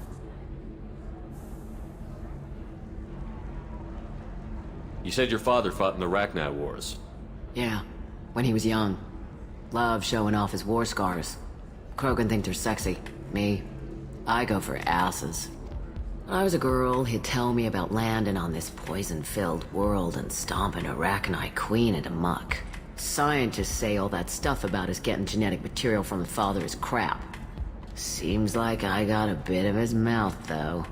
You said your father fought in the Rachni Wars. Yeah, when he was young. Loved showing off his war scars. Krogan think they're sexy. Me, I go for asses. When I was a girl, he'd tell me about landing on this poison-filled world and stomping a Rachni queen into muck. Scientists say all that stuff about us getting genetic material from the father is crap. Seems like I got a bit of his mouth, though.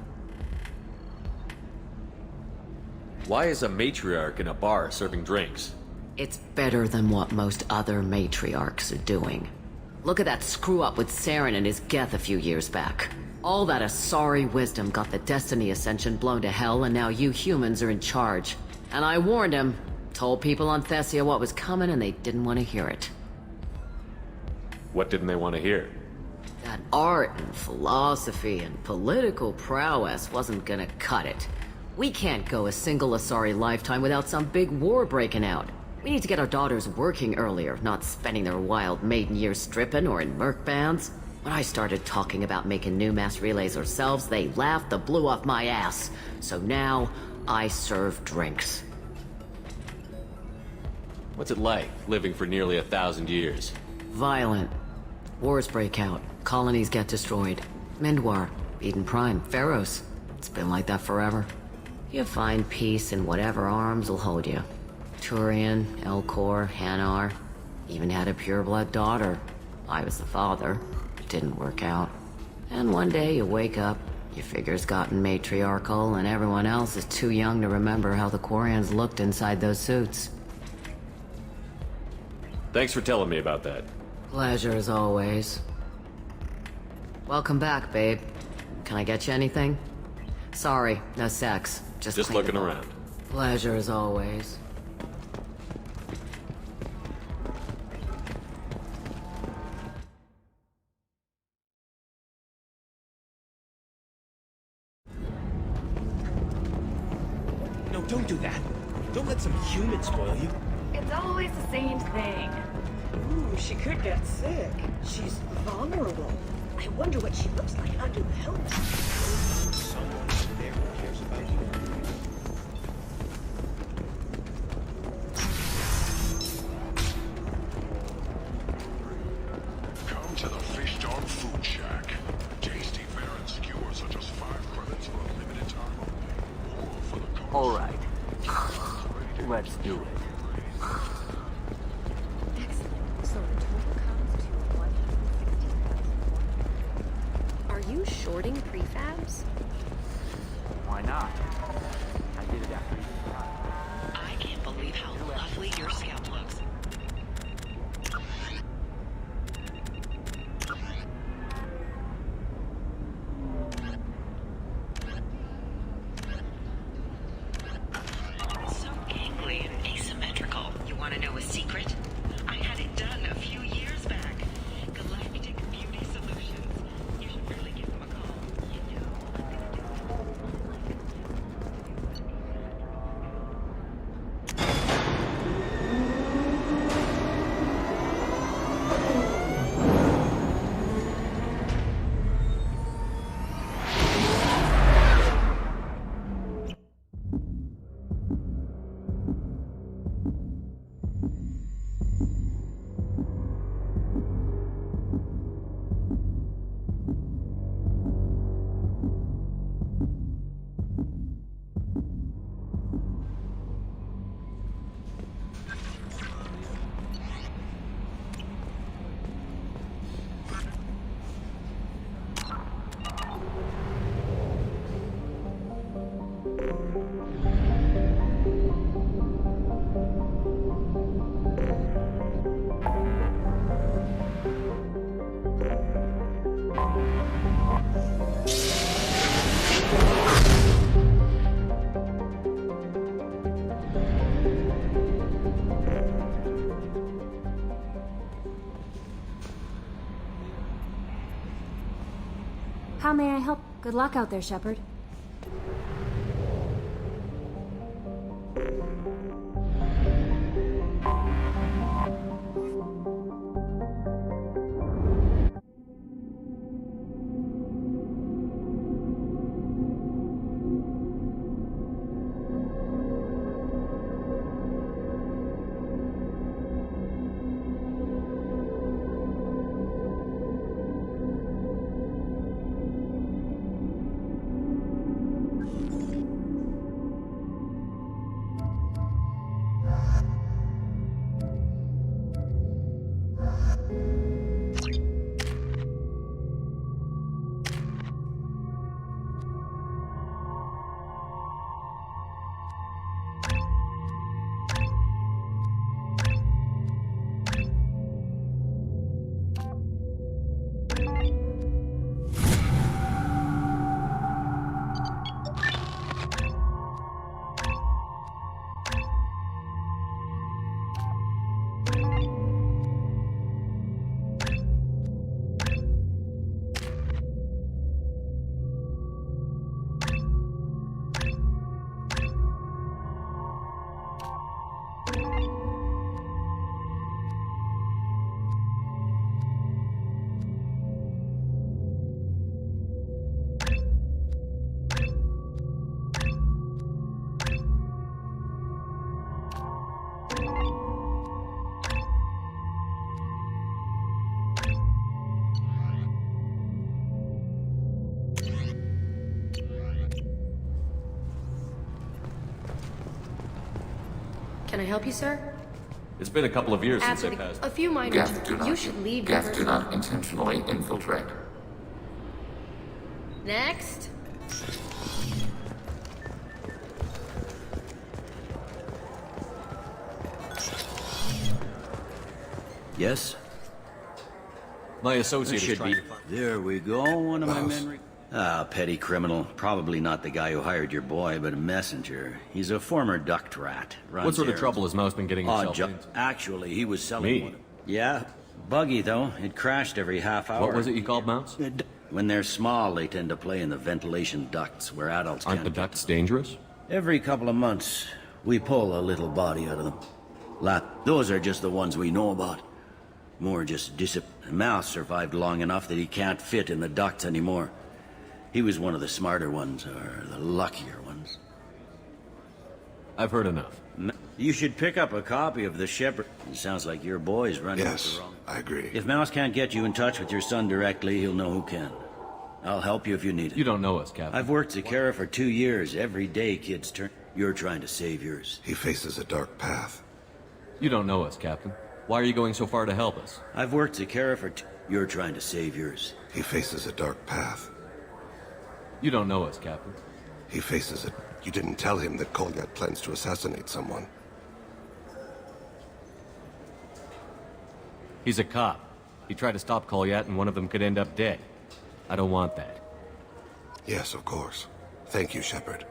Why is a matriarch in a bar serving drinks? It's better than what most other matriarchs are doing. Look at that screw-up with Saren and his Geth a few years back. All that Asari wisdom got the Destiny Ascension blown to hell, and now you humans are in charge. And I warned him. Told people on Thessia what was coming, and they didn't want to hear it. What didn't they want to hear? That art and philosophy and political prowess wasn't gonna cut it. We can't go a single Asari lifetime without some big war breaking out. We need to get our daughters working earlier, not spending their wild maiden years stripping or in merc bands. When I started talking about making new mass relays ourselves, they laughed the blue off my ass. So now, I serve drinks. What's it like, living for nearly 1,000 years? Violent. Wars break out. Colonies get destroyed. Mindwar, Eden Prime, Pharaohs. It's been like that forever. You find peace in whatever arms will hold you. Turian, Elcor, Hanar. Even had a pureblood daughter. I was the father. Didn't work out. And one day you wake up, your figure's gotten matriarchal, and everyone else is too young to remember how the Quarians looked inside those suits. Thanks for telling me about that. Pleasure as always. Welcome back, babe. Can I get you anything? Sorry, no sex. Just looking around. Pleasure as always. Don't do that. Don't let some human spoil you. It's always the same thing. Ooh, she could get sick. She's vulnerable. I wonder what she looks like under the helmet. Someone there who cares about you. Come to the Fish Dog Food Shack. Tasty Baron skewers are just 5 credits for a limited time only. Or for the All right. Let's do it. So the total comes to 160,000. Are you shorting prefabs? Why not? I did it after you. I can't believe how lovely your scalp looks. So gangly and asymmetrical. You want to know a secret? I had it done a few years back. Galactic Beauty Solutions. You should really give them a call. You know, How may I help? Good luck out there, Shepard. Can I help you, sir? It's been a couple of years since I Absolutely. passed. A few minor. Geth, do not. You should leave. Geth, do not intentionally infiltrate. Next. Yes? My associate is Should trying be. to find... There we go. One of my Boss. men. Petty criminal. Probably not the guy who hired your boy, but a messenger. He's a former duct rat. Runs What sort of errands. trouble has Mouse been getting Odd himself job. into? Actually, he was selling Me? one. Yeah. Buggy, though. It crashed every half hour. What was it you called Mouse? When they're small, they tend to play in the ventilation ducts where adults Aren't can't. the ducts dangerous? Every couple of months, we pull a little body out of them. Those are just the ones we know about. More just Mouse survived long enough that he can't fit in the ducts anymore. He was one of the smarter ones, or the luckier ones. I've heard enough. You should pick up a copy of The Shepherd. It sounds like your boy's running with the wrong... I agree. If Mouse can't get you in touch with your son directly, he'll know who can. I'll help you if you need it. You don't know us, Captain. I've worked Zakera for 2 years. Every day kids turn... You're trying to save yours. He faces a dark path. You don't know us, Captain. Why are you going so far to help us? I've worked Zakera for... You're trying to save yours. He faces a dark path. You don't know us, Captain. He faces it. You didn't tell him that Kolyat plans to assassinate someone. He's a cop. He tried to stop Kolyat and one of them could end up dead. I don't want that. Yes, of course. Thank you, Shepard.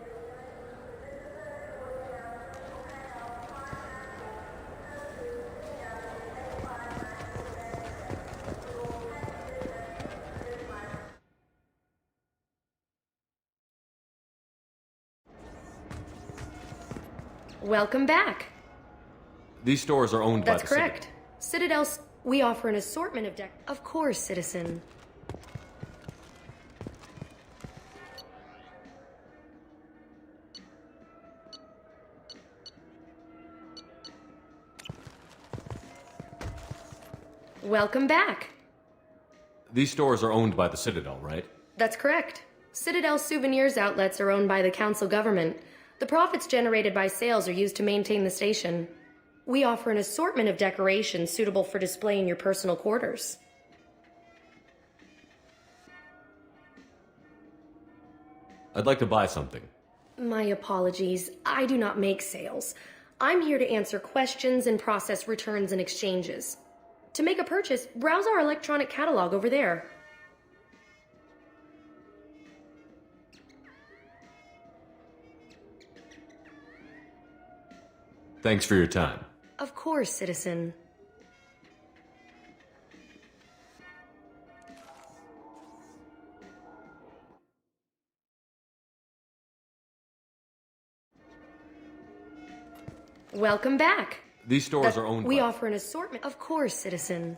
Welcome back. These stores are owned by the That's correct. Citadel's... We offer an assortment of Of course, citizen. Welcome back. These stores are owned by the Citadel, right? That's correct. Citadel Souvenirs outlets are owned by the council government. The profits generated by sales are used to maintain the station. We offer an assortment of decorations suitable for display in your personal quarters. I'd like to buy something. My apologies. I do not make sales. I'm here to answer questions and process returns and exchanges. To make a purchase, browse our electronic catalog over there. Thanks for your time. Of course, citizen. Welcome back. These stores are owned We by... offer an assortment. Of course, citizen.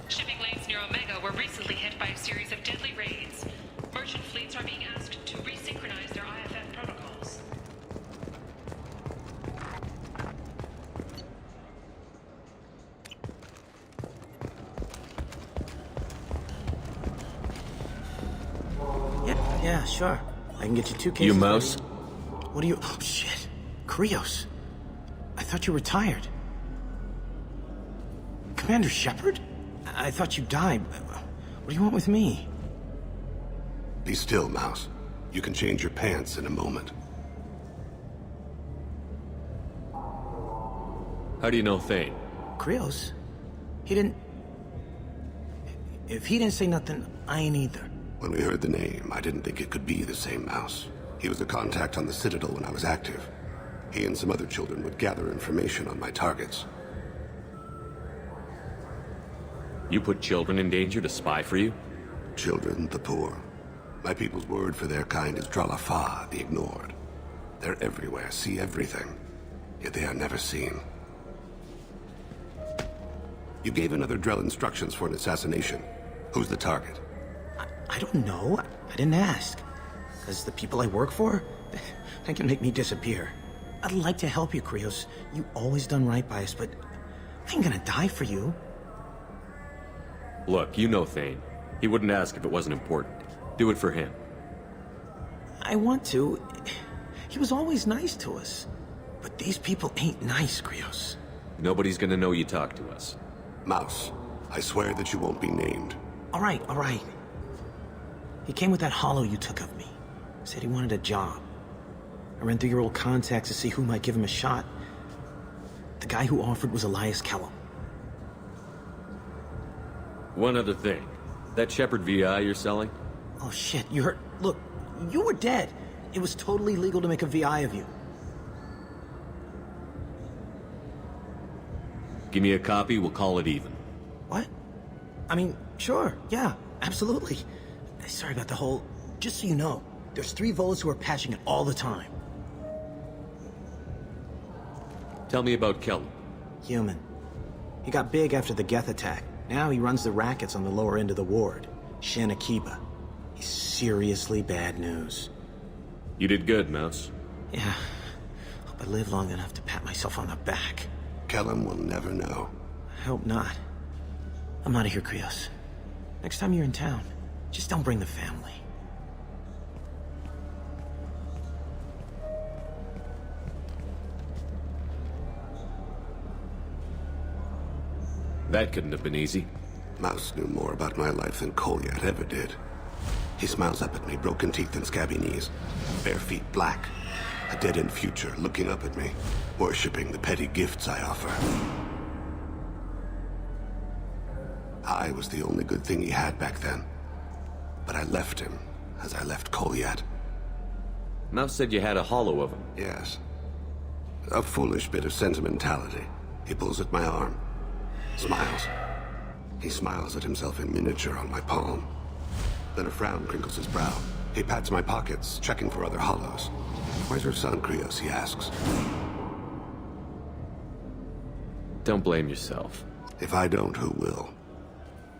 Shipping lanes near Omega were recently hit by a series of deadly raids. Merchant fleets are being asked to resynchronize their IFF protocols. Yeah, sure. I can get you 2 cases. You Mouse? What are you... Oh, shit. Krios. I thought you were retired. Commander Shepard? I thought you died. What do you want with me? Be still, Mouse. You can change your pants in a moment. How do you know Thane? Krios? He didn't... If he didn't say nothing, I ain't either. When we heard the name, I didn't think it could be the same Mouse. He was a contact on the Citadel when I was active. He and some other children would gather information on my targets. You put children in danger to spy for you? Children, the poor. My people's word for their kind is Dralafa, the ignored. They're everywhere, see everything. Yet they are never seen. You gave another Drell instructions for an assassination. Who's the target? I don't know. I didn't ask. Because the people I work for, they can make me disappear. I'd like to help you, Krios. You always done right by us, but I ain't gonna die for you. Look, you know Thane. He wouldn't ask if it wasn't important. Do it for him. I want to. He was always nice to us. But these people ain't nice, Krios. Nobody's gonna know you talked to us. Mouse, I swear that you won't be named. All right. He came with that hollow you took of me. Said he wanted a job. I ran through your old contacts to see who might give him a shot. The guy who offered was Elias Kellum. One other thing. That Shepard VI you're selling? Oh shit, you heard... Look, you were dead. It was totally legal to make a VI of you. Give me a copy, we'll call it even. What? I mean, sure, yeah, absolutely. Sorry about the whole... Just so you know, there's 3 Volas who are patching it all the time. Tell me about Kellum. Human. He got big after the Geth attack. Now he runs the rackets on the lower end of the ward. Shin Akiba. He's seriously bad news. You did good, Mouse. Yeah. Hope I live long enough to pat myself on the back. Kellum will never know. I hope not. I'm out of here, Krios. Next time you're in town, just don't bring the family. That couldn't have been easy. Mouse knew more about my life than Kolyat ever did. He smiles up at me, broken teeth and scabby knees. Bare feet black. A dead-end future looking up at me, worshipping the petty gifts I offer. I was the only good thing he had back then. But I left him, as I left Kolyat. Mouse said you had a hollow of him. Yes. A foolish bit of sentimentality. He pulls at my arm. Smiles. He smiles at himself in miniature on my palm. Then a frown crinkles his brow. He pats my pockets, checking for other hollows. Where's your son, Krios? He asks. Don't blame yourself. If I don't, who will?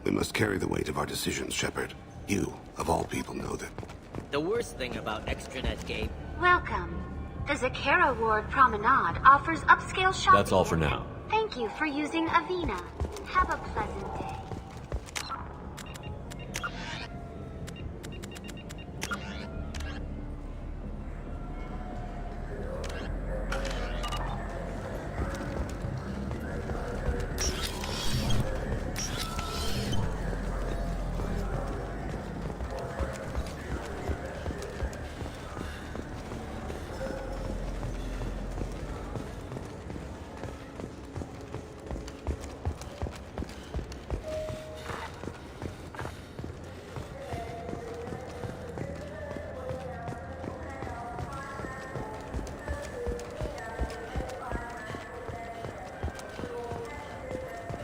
We must carry the weight of our decisions, Shepard. You, of all people, know that. The worst thing about Extranet Gabe... Welcome. The Zakera Ward Promenade offers upscale shopping. That's all for now. Thank you for using Avina. Have a pleasant day.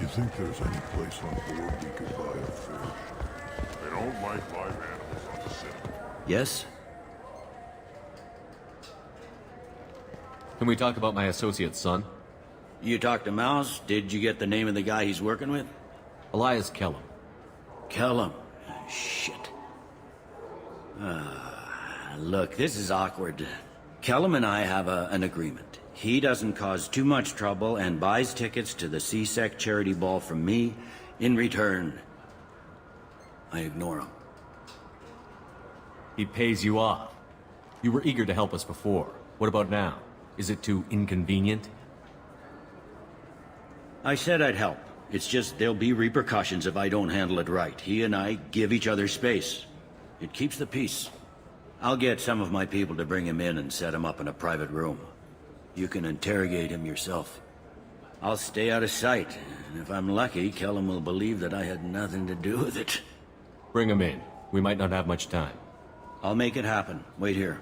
You think there's any place on board we could buy a fish? They don't like live animals on the ship. Yes? Can we talk about my associate's son? You talked to Mouse? Did you get the name of the guy he's working with? Elias Kellum. Kellum? Shit. Look, this is awkward. Kellum and I have an agreement. He doesn't cause too much trouble and buys tickets to the C-Sec charity ball from me. In return, I ignore him. He pays you off. You were eager to help us before. What about now? Is it too inconvenient? I said I'd help. It's just there'll be repercussions if I don't handle it right. He and I give each other space. It keeps the peace. I'll get some of my people to bring him in and set him up in a private room. You can interrogate him yourself. I'll stay out of sight, and if I'm lucky, Kellum will believe that I had nothing to do with it. Bring him in. We might not have much time. I'll make it happen. Wait here.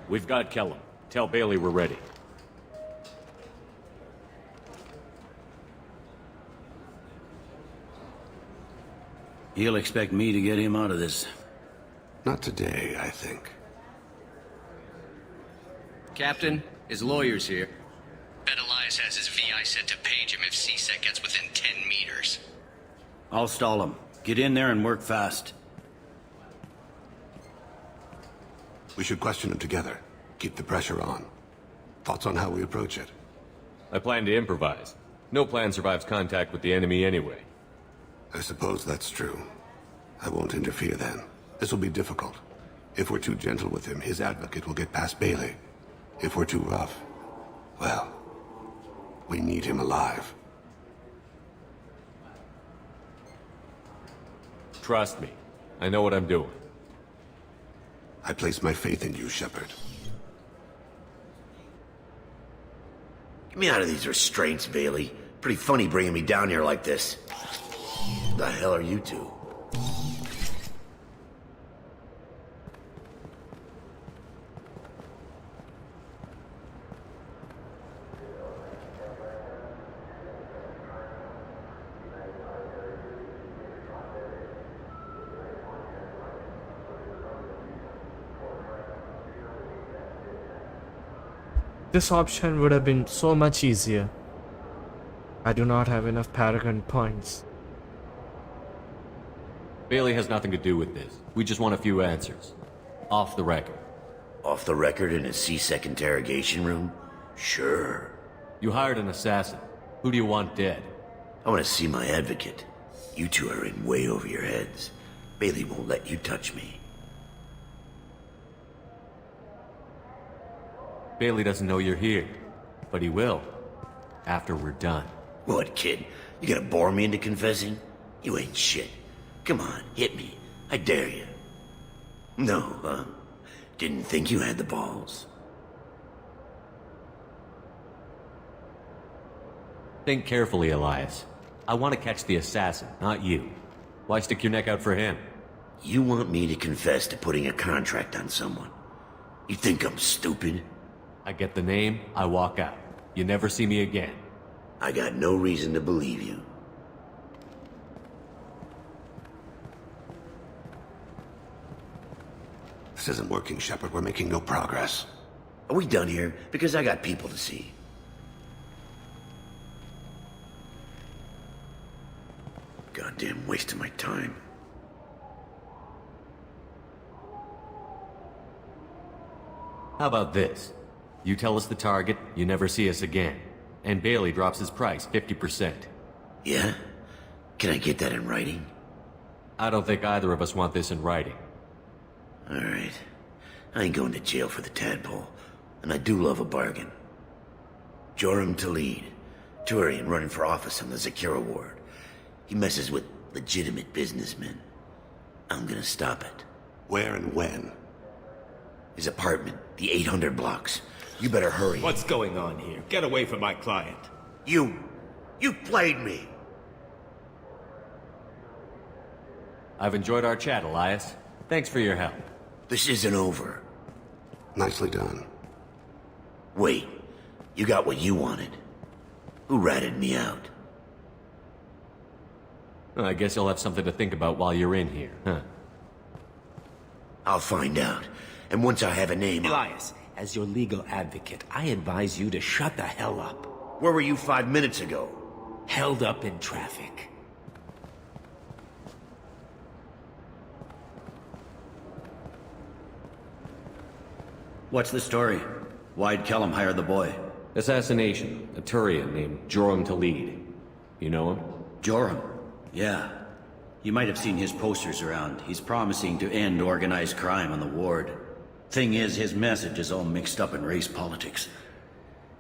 We've got Kellum. Tell Bailey we're ready. He'll expect me to get him out of this. Not today, I think. Captain, his lawyer's here. Bet Elias has his VI set to page him if C-Sec gets within 10 meters. I'll stall him. Get in there and work fast. We should question him together. Keep the pressure on. Thoughts on how we approach it? I plan to improvise. No plan survives contact with the enemy anyway. I suppose that's true. I won't interfere then. This will be difficult. If we're too gentle with him, his advocate will get past Bailey. If we're too rough, well, we need him alive. Trust me. I know what I'm doing. I place my faith in you, Shepard. Get me out of these restraints, Bailey. Pretty funny bringing me down here like this. The hell are you two? This option would have been so much easier. I do not have enough Paragon points. Bailey has nothing to do with this. We just want a few answers. Off the record. Off the record in a C-Sec interrogation room? Sure. You hired an assassin. Who do you want dead? I want to see my advocate. You two are in way over your heads. Bailey won't let you touch me. Bailey doesn't know you're here, but he will. After we're done. What, kid? You gonna bore me into confessing? You ain't shit. Come on, hit me. I dare you. No, huh? Didn't think you had the balls. Think carefully, Elias. I want to catch the assassin, not you. Why stick your neck out for him? You want me to confess to putting a contract on someone? You think I'm stupid? I get the name, I walk out. You never see me again. I got no reason to believe you. This isn't working, Shepard. We're making no progress. Are we done here? Because I got people to see. Goddamn waste of my time. How about this? You tell us the target, you never see us again. And Bailey drops his price 50%. Yeah? Can I get that in writing? I don't think either of us want this in writing. Alright. I ain't going to jail for the tadpole, and I do love a bargain. Joram Talid, Turian running for office on the Zakira ward. He messes with legitimate businessmen. I'm gonna stop it. Where and when? His apartment, the 800 blocks. You better hurry. What's going on here? Get away from my client. You played me. I've enjoyed our chat, Elias. Thanks for your help. This isn't over. Nicely done. Wait, you got what you wanted. Who ratted me out? I guess you'll have something to think about while you're in here, huh? I'll find out. And once I have a name... Elias, as your legal advocate, I advise you to shut the hell up. Where were you 5 minutes ago? Held up in traffic. What's the story? Why'd Kellum hire the boy? Assassination. A Turian named Joram Talid. You know him? Joram? Yeah. You might have seen his posters around. He's promising to end organized crime on the ward. Thing is, his message is all mixed up in race politics.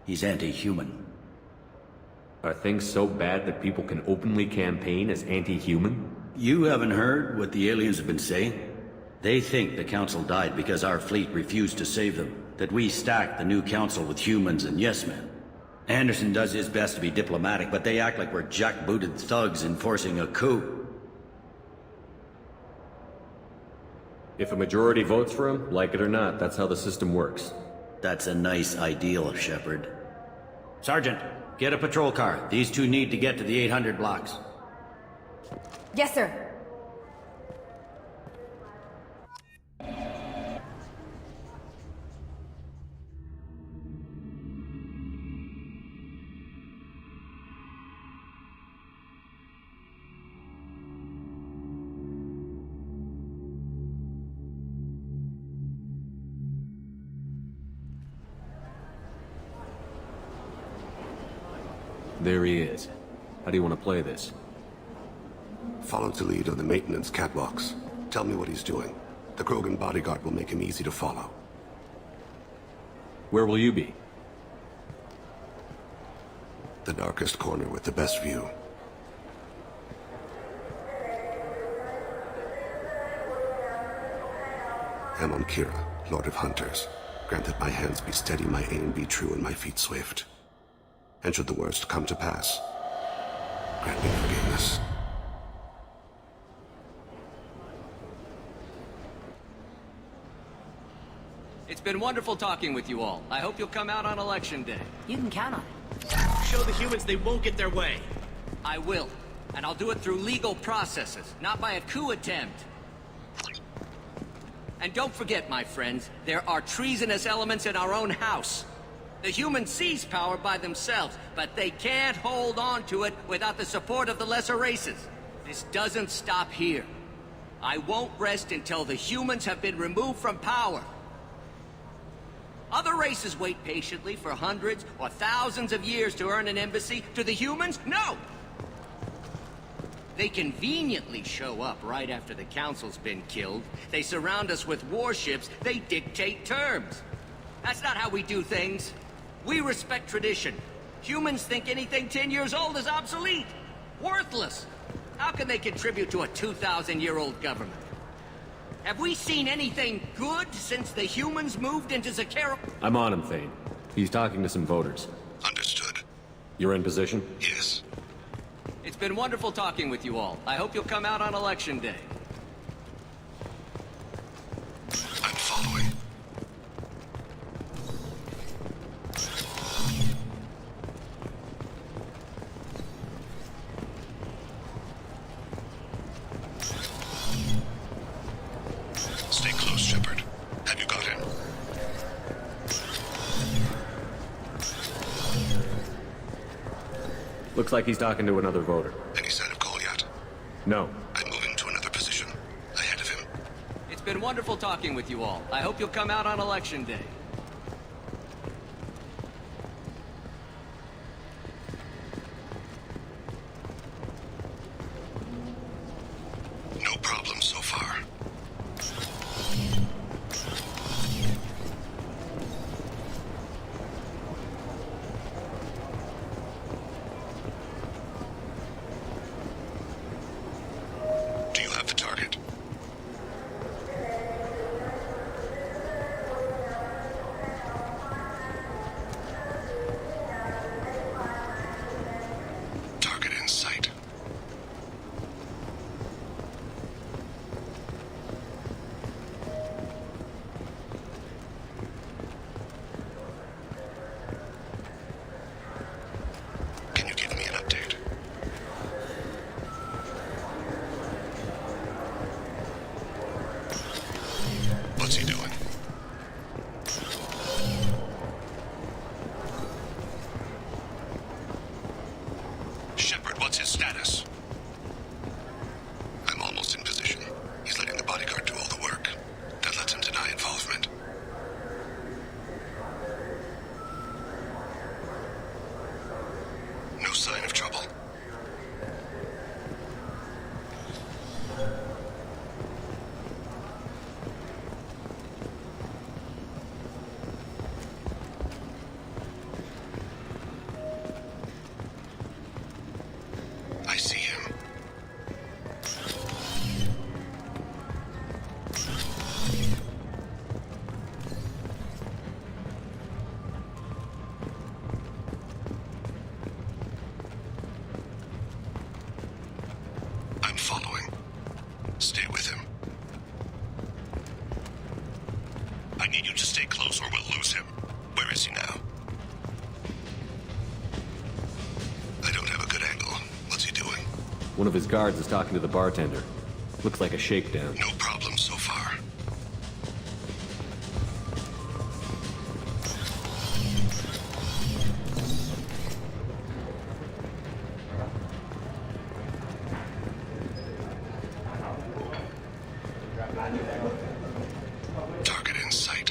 He's anti-human. Are things so bad that people can openly campaign as anti-human? You haven't heard what the aliens have been saying? They think the Council died because our fleet refused to save them. That we stacked the new Council with humans and yes-men. Anderson does his best to be diplomatic, but they act like we're jackbooted thugs enforcing a coup. If a majority votes for him, like it or not, that's how the system works. That's a nice ideal, Shepard. Sergeant, get a patrol car. These two need to get to the 800 blocks. Yes, sir. There he is. How do you want to play this? Follow Talid on the maintenance catwalks. Tell me what he's doing. The Krogan bodyguard will make him easy to follow. Where will you be? The darkest corner with the best view. Amon Kira, Lord of Hunters. Grant that my hands be steady, my aim be true, and my feet swift. And should the worst come to pass, grant me forgiveness. It's been wonderful talking with you all. I hope you'll come out on Election Day. You can count on it. Show the humans they won't get their way. I will. And I'll do it through legal processes, not by a coup attempt. And don't forget, my friends, there are treasonous elements in our own house. The humans seize power by themselves, but they can't hold on to it without the support of the lesser races. This doesn't stop here. I won't rest until the humans have been removed from power. Other races wait patiently for hundreds or thousands of years to earn an embassy. To the humans, no! They conveniently show up right after the council's been killed. They surround us with warships. They dictate terms. That's not how we do things. We respect tradition. Humans think anything 10 years old is obsolete. Worthless. How can they contribute to a 2,000-year-old government? Have we seen anything good since the humans moved into Zakera? I'm on him, Thane. He's talking to some voters. Understood. You're in position? Yes. It's been wonderful talking with you all. I hope you'll come out on Election Day. I'm following. Stay close, Shepard. Have you got him? Looks like he's talking to another voter. Any sign of Kolyat? No. I'm moving to another position. Ahead of him. It's been wonderful talking with you all. I hope you'll come out on Election Day. No problem so far. Do you have the target? Target in sight. Can you give me an update? What's he doing? Shepard, what's his status? I'm almost in position. He's letting the bodyguard do all the work. That lets him deny involvement. No sign of trouble. I see him. I'm following. Stay with him. I need you to stay close or we'll lose him. Where is he now? I don't have a good angle. What's he doing? One of his guards is talking to the bartender. Looks like a shakedown. No problem so far. Target in sight.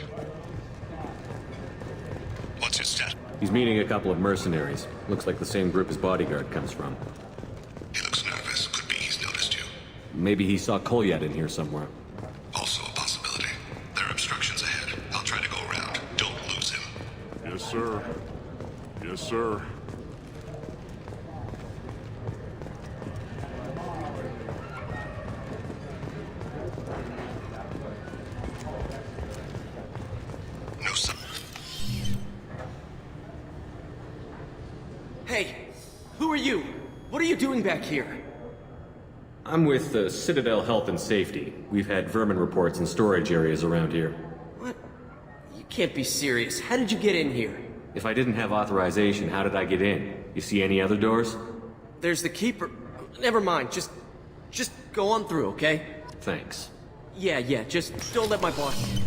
What's his stat? He's meeting a couple of mercenaries. Looks like the same group his bodyguard comes from. He looks nervous. Could be he's noticed you. Maybe he saw Kolyat in here somewhere. Also a possibility. There are obstructions ahead. I'll try to go around. Don't lose him. Yes, sir. Yes, sir. Who are you? What are you doing back here? I'm with the Citadel Health and Safety. We've had vermin reports in storage areas around here. What? You can't be serious. How did you get in here? If I didn't have authorization, how did I get in? You see any other doors? There's the Keeper. Never mind. Just go on through, okay? Thanks. Yeah, just don't let my boss...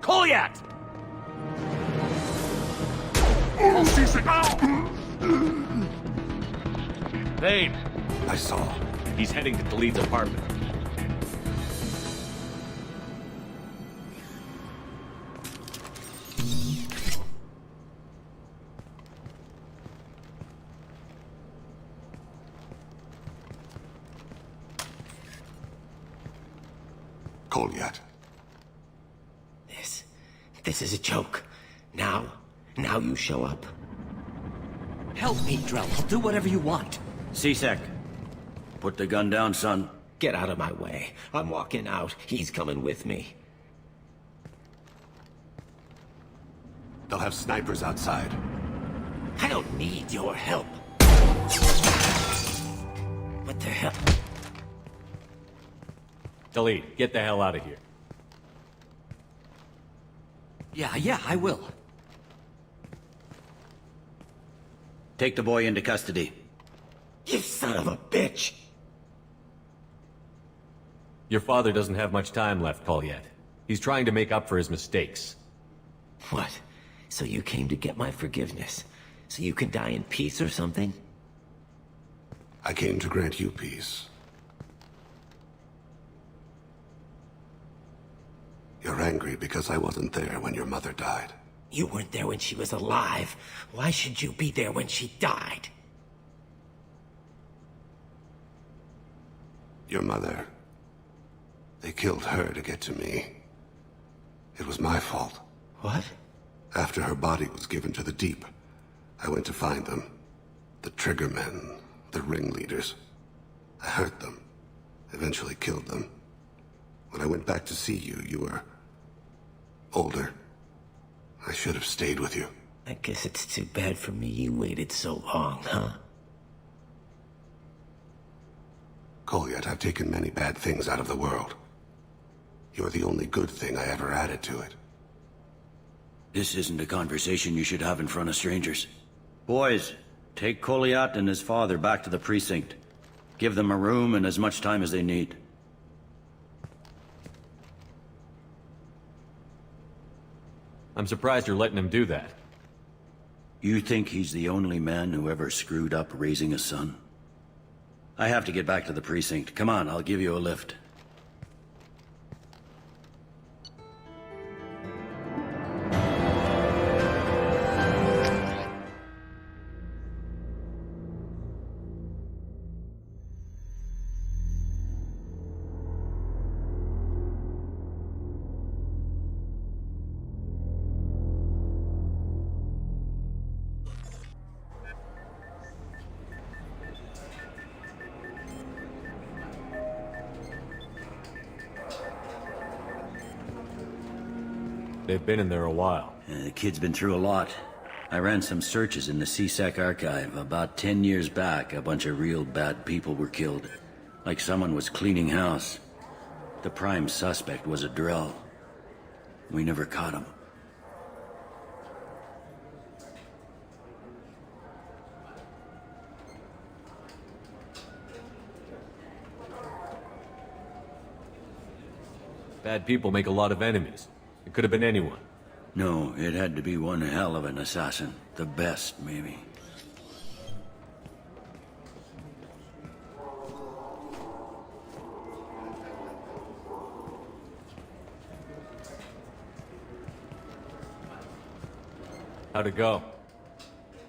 Kolyat! Vane! I saw. He's heading to Khalid's apartment. Kolyat. This is a joke. Now you show up. Help me, Drell. I'll do whatever you want. C-Sec, put the gun down, son. Get out of my way. I'm walking out. He's coming with me. They'll have snipers outside. I don't need your help. What the hell? Khalid, get the hell out of here. Yeah, I will. Take the boy into custody. You son of a bitch! Your father doesn't have much time left, Kolyat. He's trying to make up for his mistakes. What? So you came to get my forgiveness? So you can die in peace or something? I came to grant you peace. You're angry because I wasn't there when your mother died. You weren't there when she was alive. Why should you be there when she died? Your mother... They killed her to get to me. It was my fault. What? After her body was given to the Deep, I went to find them. The Triggermen, the ringleaders. I hurt them. Eventually killed them. When I went back to see you, you were... older. I should have stayed with you. I guess it's too bad for me you waited so long, huh? Kolyat, I've taken many bad things out of the world. You're the only good thing I ever added to it. This isn't a conversation you should have in front of strangers. Boys, take Kolyat and his father back to the precinct. Give them a room and as much time as they need. I'm surprised you're letting him do that. You think he's the only man who ever screwed up raising a son? I have to get back to the precinct. Come on, I'll give you a lift. They've been in there a while. The kid's been through a lot. I ran some searches in the C-Sec archive. About 10 years back, a bunch of real bad people were killed. Like someone was cleaning house. The prime suspect was a Drell. We never caught him. Bad people make a lot of enemies. It could have been anyone. No, it had to be one hell of an assassin. The best, maybe. How'd it go?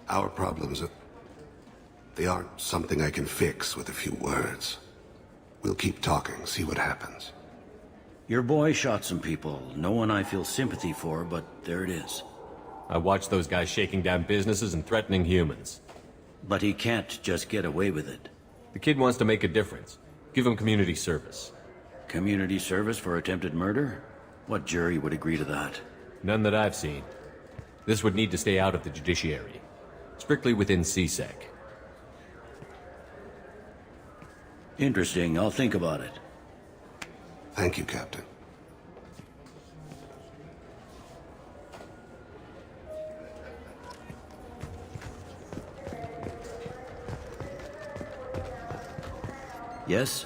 Our problems they aren't something I can fix with a few words. We'll keep talking, see what happens. Your boy shot some people. No one I feel sympathy for, but there it is. I watched those guys shaking down businesses and threatening humans. But he can't just get away with it. The kid wants to make a difference. Give him community service. Community service for attempted murder? What jury would agree to that? None that I've seen. This would need to stay out of the judiciary. Strictly within CSEC. Interesting. I'll think about it. Thank you, Captain. Yes?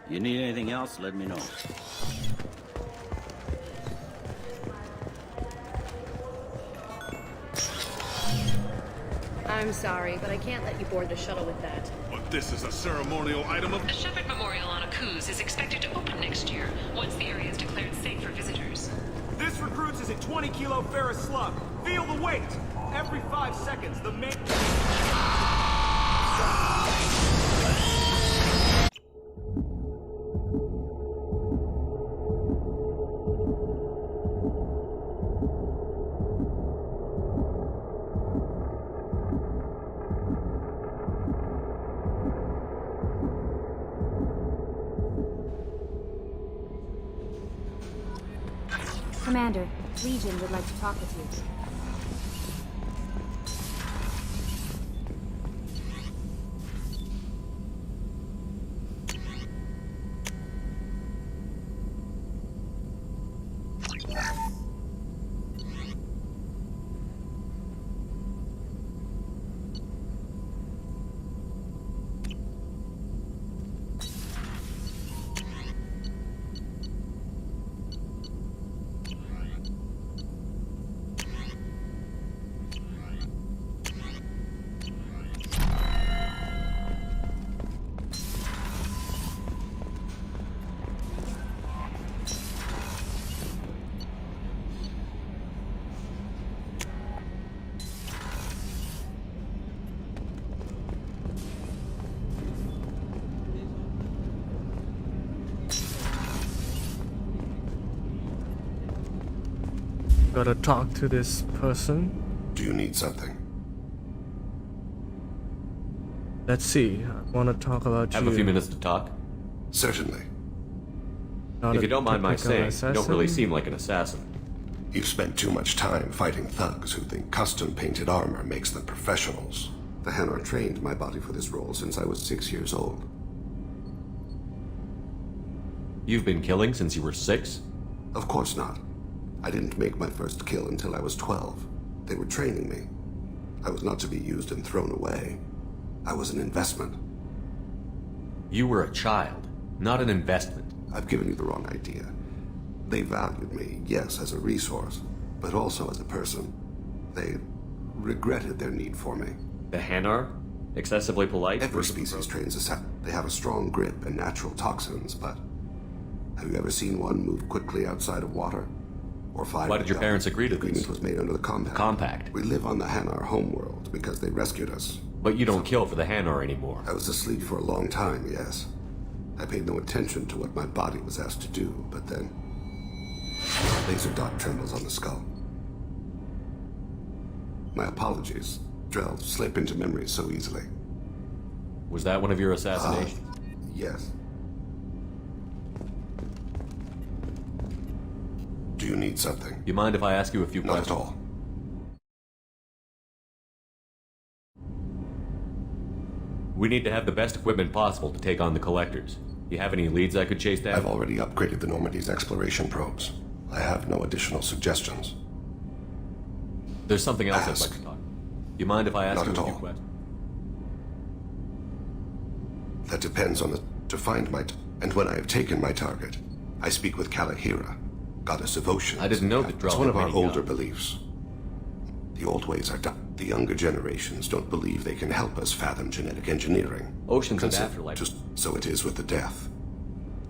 You need anything else, let me know. I'm sorry, but I can't let you board the shuttle with that. But this is a ceremonial item of... The Shepherd Memorial on Akuz is expected to open next year, once the area is declared safe for visitors. This recruits is a 20-kilo ferrous slug. Feel the weight! Every 5 seconds, the main... Commander, Legion would like to talk with you. Gotta talk to this person. Do you need something? Let's see. I wanna talk about Have you. a few minutes to talk? Certainly. Not If a you don't mind my typical saying, you don't really assassin. seem like an assassin. You've spent too much time fighting thugs who think custom-painted armor makes them professionals. The Hanar trained my body for this role since I was 6 years old. You've been killing since you were 6? Of course not. I didn't make my first kill until I was 12. They were training me. I was not to be used and thrown away. I was an investment. You were a child, not an investment. I've given you the wrong idea. They valued me, yes, as a resource, but also as a person. They regretted their need for me. The Hanar? Excessively polite? Every species trains they have a strong grip and natural toxins, but have you ever seen one move quickly outside of water? Or fire? Why did your parents agree to this? The agreement was made under the compact. Compact? We live on the Hanar homeworld because they rescued us. But you don't kill for the Hanar anymore. I was asleep for a long time, yes. I paid no attention to what my body was asked to do, but then... laser dot trembles on the skull. My apologies. Drell slip into memory so easily. Was that one of your assassinations? Yes. Do you need something? You mind if I ask you a few questions? Not at all. We need to have the best equipment possible to take on the Collectors. You have any leads I could chase down? I've already upgraded the Normandy's exploration probes. I have no additional suggestions. There's something else I'd like to talk. You mind if I ask you a few questions? That depends on to find my... and when I have taken my target, I speak with Kalahira, goddess of oceans. I didn't know that Drell It's one of had our many older gods. beliefs. The old ways are done. The younger generations don't believe they can help us fathom genetic engineering. Oceans and afterlife. Just so it is with the death.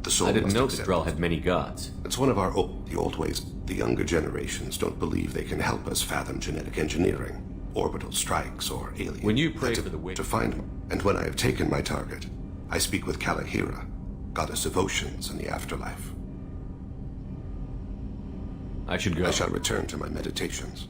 The soul I didn't must know the accept Drell it. had many gods. It's one of our the old ways. The younger generations don't believe they can help us fathom genetic engineering, orbital strikes, or aliens. When you pray for the wicked... To find them, and when I have taken my target, I speak with Kalahira, goddess of oceans and the afterlife. I should go. I shall return to my meditations.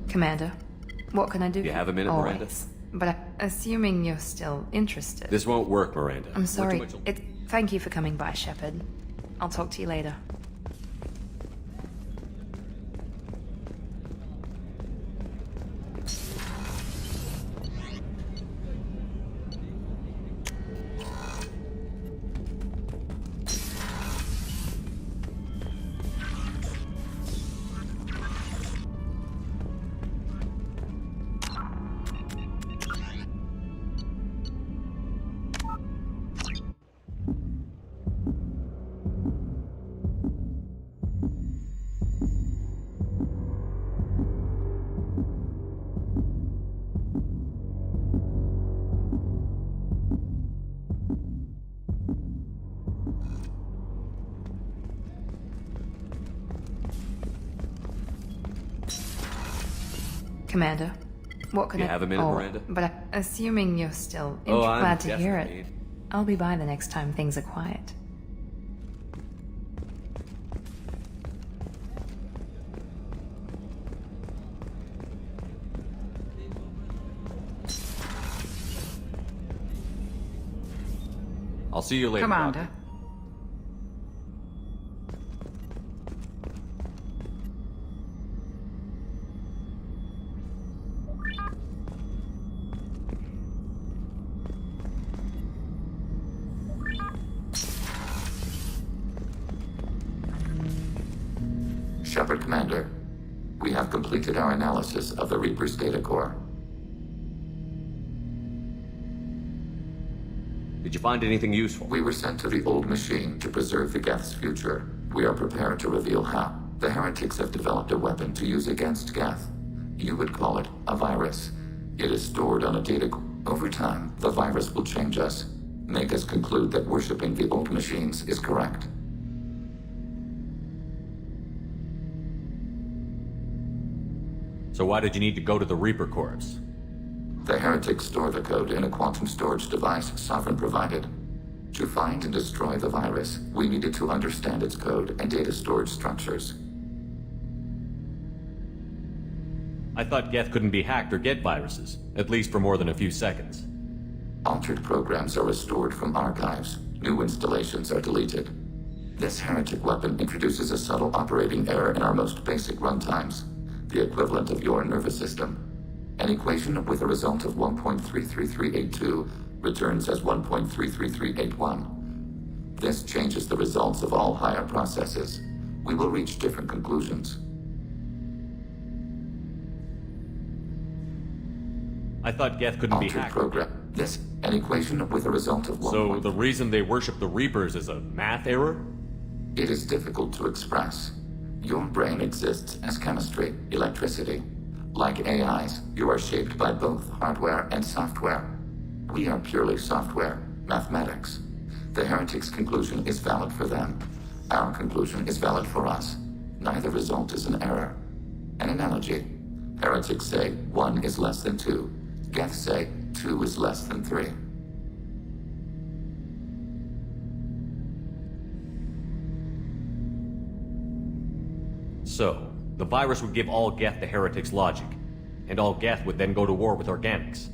Commander, what can I do? You have a minute, Always. Miranda? But assuming you're still interested. This won't work, Miranda. I'm sorry. We're too much- Thank you for coming by, Shepard. I'll talk to you later. Commander, what can You I... have a minute, Miranda? But assuming you're still Oh, I'm glad to hear it. definitely- I'll be by the next time things are quiet. I'll see you later, Commander. Doctor. Shepard, Commander. We have completed our analysis of the Reaper's data core. Did you find anything useful? We were sent to the old machine to preserve the Geth's future. We are prepared to reveal how. The heretics have developed a weapon to use against Geth. You would call it a virus. It is stored on a data core. Over time, the virus will change us, make us conclude that worshipping the old machines is correct. So why did you need to go to the Reaper Corps? The heretics store the code in a quantum storage device Sovereign provided. To find and destroy the virus, we needed to understand its code and data storage structures. I thought Geth couldn't be hacked or get viruses, at least for more than a few seconds. Altered programs are restored from archives. New installations are deleted. This heretic weapon introduces a subtle operating error in our most basic runtimes, the equivalent of your nervous system. An equation with a result of 1.33382 returns as 1.33381. This changes the results of all higher processes. We will reach different conclusions. I thought Geth couldn't be Altered hacked. program. This, an equation with a result of 1. So the reason they worship the Reapers is a math error? It is difficult to express. Your brain exists as chemistry, electricity. Like AIs, you are shaped by both hardware and software. We are purely software, mathematics. The heretics' conclusion is valid for them. Our conclusion is valid for us. Neither result is an error. An analogy. Heretics say 1 is less than 2. Geth say 2 is less than 3. So, the virus would give all Geth the heretics' logic, and all Geth would then go to war with organics.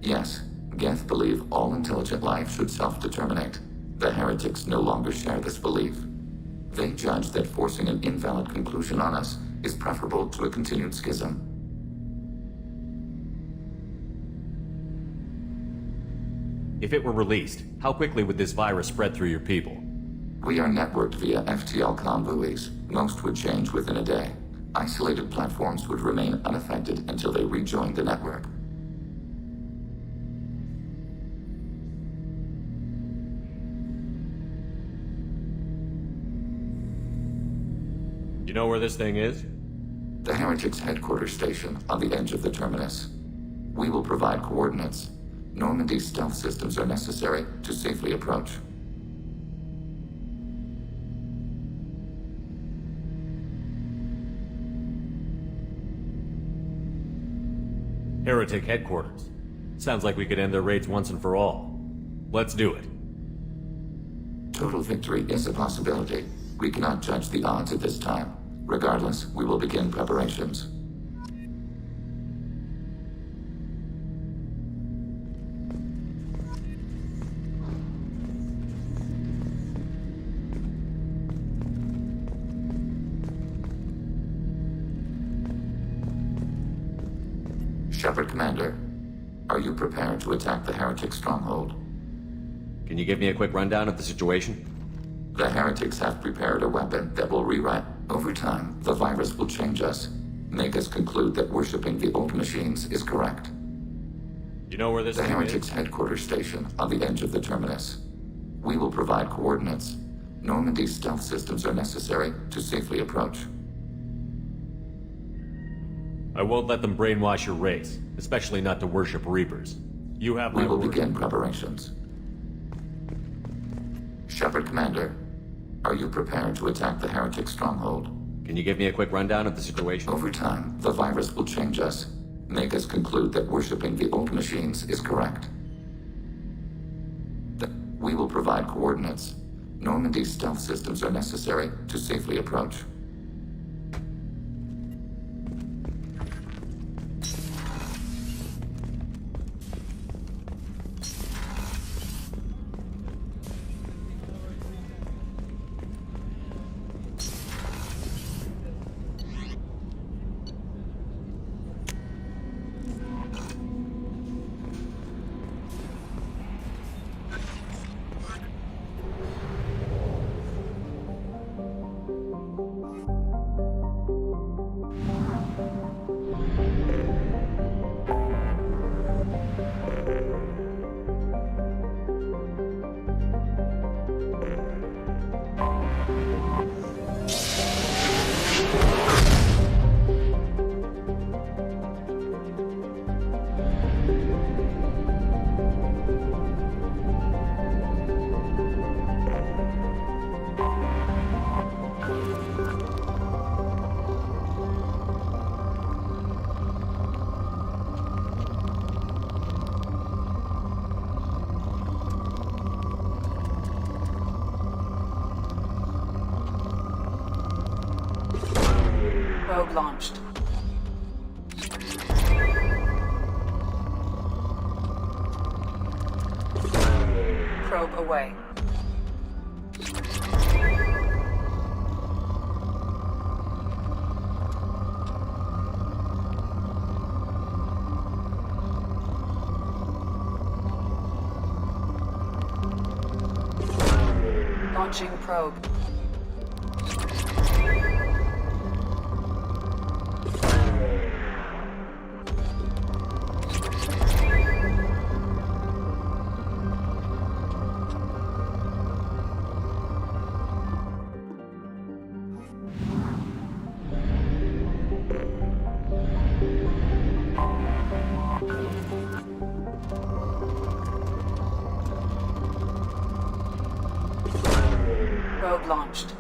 Yes, Geth believe all intelligent life should self-determinate. The heretics no longer share this belief. They judge that forcing an invalid conclusion on us is preferable to a continued schism. If it were released, how quickly would this virus spread through your people? We are networked via FTL-COM buoys. Most would change within a day. Isolated platforms would remain unaffected until they rejoined the network. You know where this thing is? The Heretics' headquarters station on the edge of the terminus. We will provide coordinates. Normandy's stealth systems are necessary to safely approach. Heretic headquarters. Sounds like we could end their raids once and for all. Let's do it. Total victory is a possibility. We cannot judge the odds at this time. Regardless, we will begin preparations. Shepard, Commander, are you prepared to attack the Heretic stronghold? Can you give me a quick rundown of the situation? The Heretics have prepared a weapon that will rewrite. Over time, the virus will change us, make us conclude that worshipping the old machines is correct. You know where this The thing Heretics' is? headquarters station on the edge of the terminus. We will provide coordinates. Normandy's stealth systems are necessary to safely approach. I won't let them brainwash your race, especially not to worship Reapers. You have my We will word. begin preparations. Shepard, Commander, are you prepared to attack the Heretic stronghold? Can you give me a quick rundown of the situation? Over time, the virus will change us, make us conclude that worshipping the old machines is correct. We will provide coordinates. Normandy's stealth systems are necessary to safely approach. Probe launched. Probe away. Launching probe. Probe launched.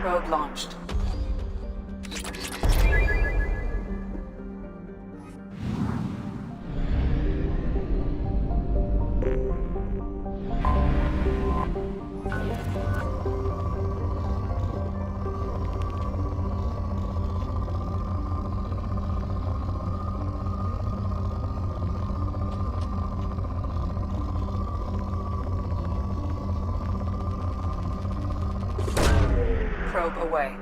Probe launched. Probe away.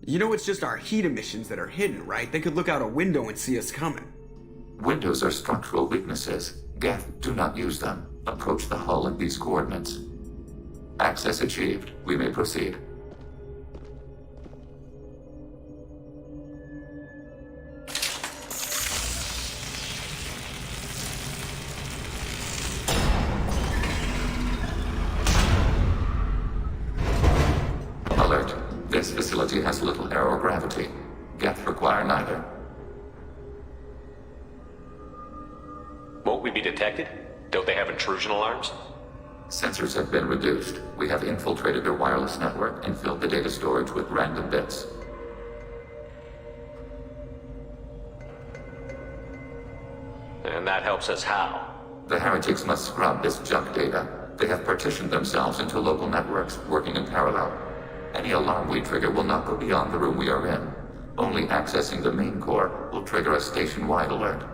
You know it's just our heat emissions that are hidden, right? They could look out a window and see us coming. Windows are structural weaknesses. Geth, do not use them. Approach the hull at these coordinates. Access achieved. We may proceed. Alert. This facility has little aerogravity. Geth require neither. Won't we be detected? Don't they have intrusion alarms? Sensors have been reduced. We have infiltrated their wireless network and filled the data storage with random bits. And that helps us how? The heretics must scrub this junk data. They have partitioned themselves into local networks, working in parallel. Any alarm we trigger will not go beyond the room we are in. Only accessing the main core will trigger a station-wide alert.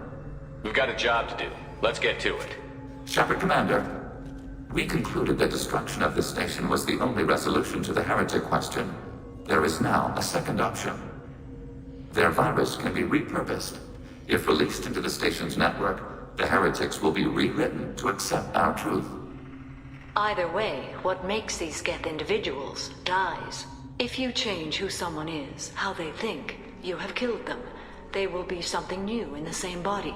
We've got a job to do. Let's get to it. Shepard Commander, we concluded that destruction of this station was the only resolution to the heretic question. There is now a second option. Their virus can be repurposed. If released into the station's network, the heretics will be rewritten to accept our truth. Either way, what makes these Geth individuals dies. If you change who someone is, how they think, you have killed them. They will be something new in the same body.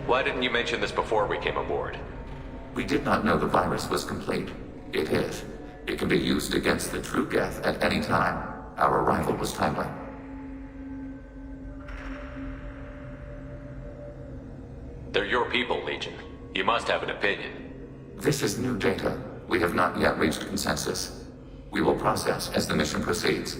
Why didn't you mention this before we came aboard? We did not know the virus was complete. It is. It can be used against the true Geth at any time. Our arrival was timely. They're your people, Legion. You must have an opinion. This is new data. We have not yet reached consensus. We will process as the mission proceeds.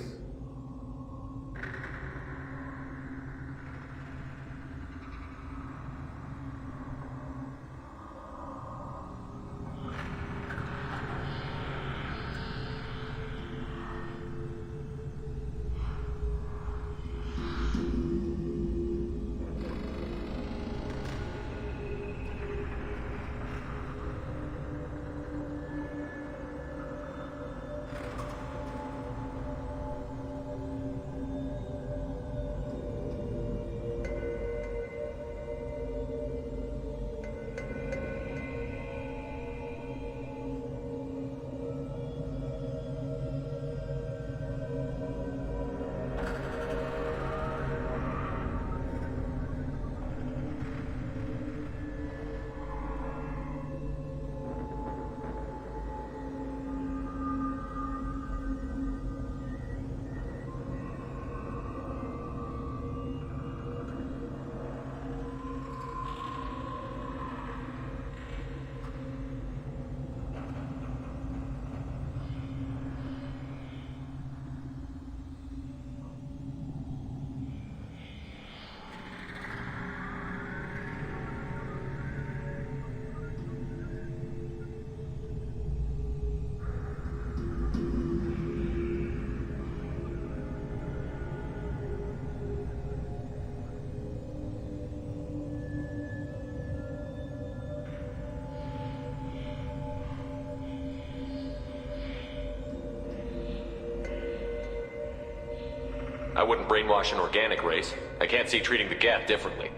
I wouldn't brainwash an organic race. I can't see treating the Geth differently.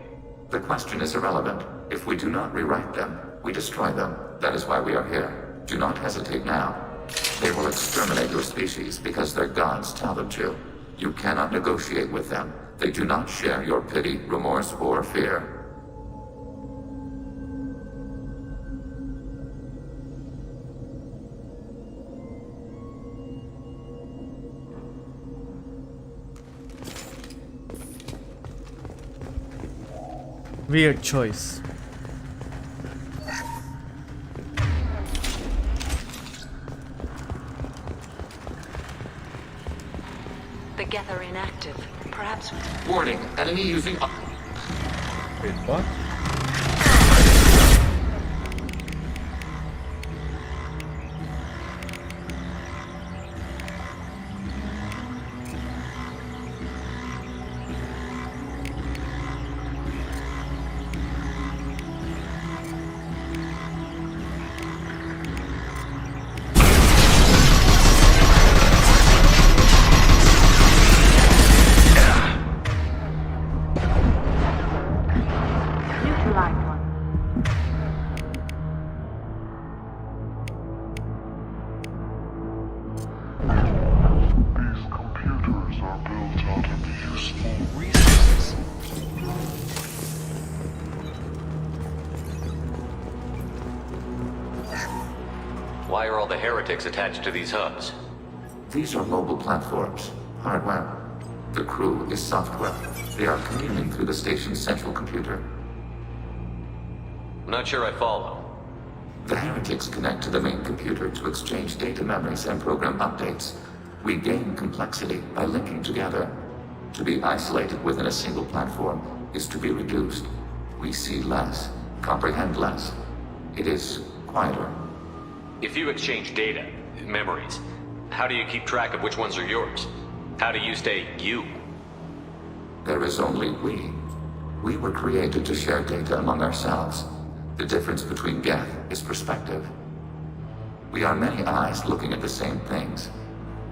The question is irrelevant. If we do not rewrite them, we destroy them. That is why we are here. Do not hesitate now. They will exterminate your species because their gods tell them to. You cannot negotiate with them. They do not share your pity, remorse, or fear. Weird choice. Geth are inactive. Perhaps... Warning, enemy using... Wait, what? These computers are built out of useful resources. Why are all the heretics attached to these hubs? These are mobile platforms. Hardware. The crew is software. They are communing through the station's central computer. I'm not sure I follow. The heretics connect to the main computer to exchange data memories and program updates. We gain complexity by linking together. To be isolated within a single platform is to be reduced. We see less, comprehend less. It is quieter. If you exchange data, memories, how do you keep track of which ones are yours? How do you stay you? There is only we. We were created to share data among ourselves. The difference between Geth is perspective. We are many eyes looking at the same things.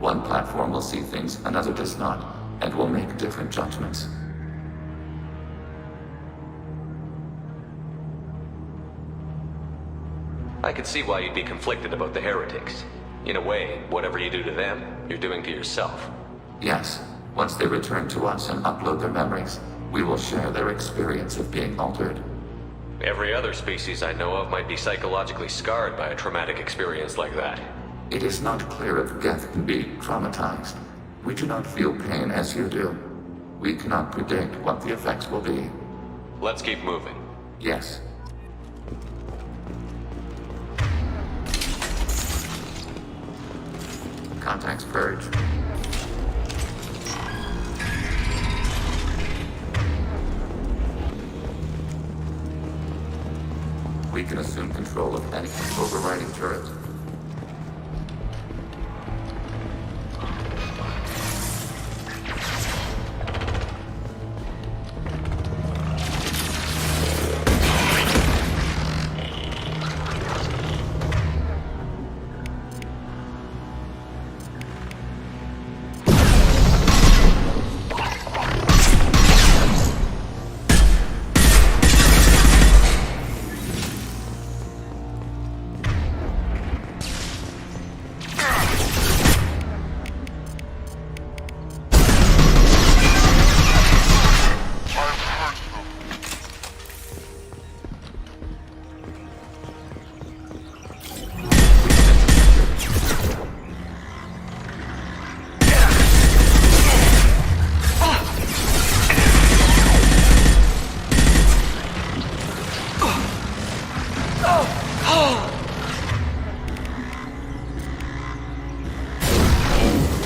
One platform will see things another does not, and will make different judgments. I could see why you'd be conflicted about the heretics. In a way, whatever you do to them, you're doing to yourself. Yes, once they return to us and upload their memories, we will share their experience of being altered. Every other species I know of might be psychologically scarred by a traumatic experience like that. It is not clear if Geth can be traumatized. We do not feel pain as you do. We cannot predict what the effects will be. Let's keep moving. Yes. Contacts purged. We can assume control of any overriding turret.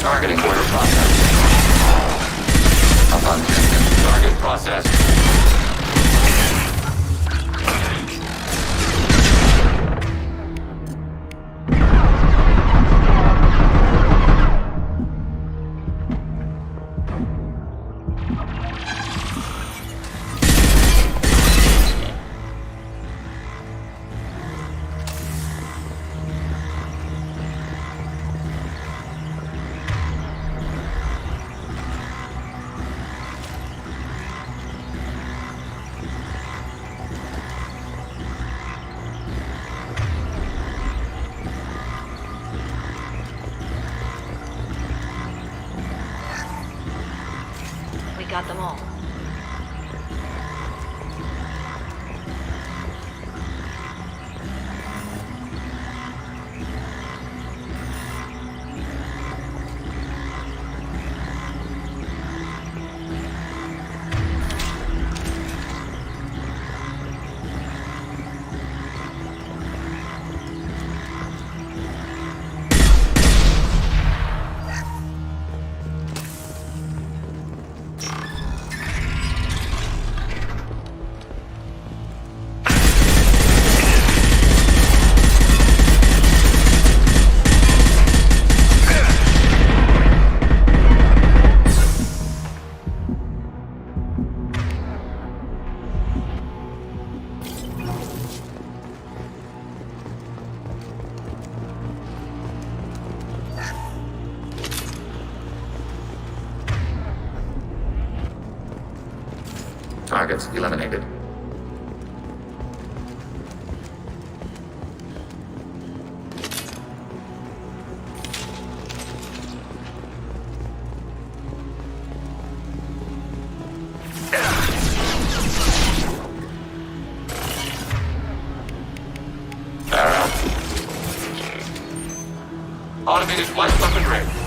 Targeting order process. Abundant target process. We got them all. targets eliminated. Automated flight weapon ready.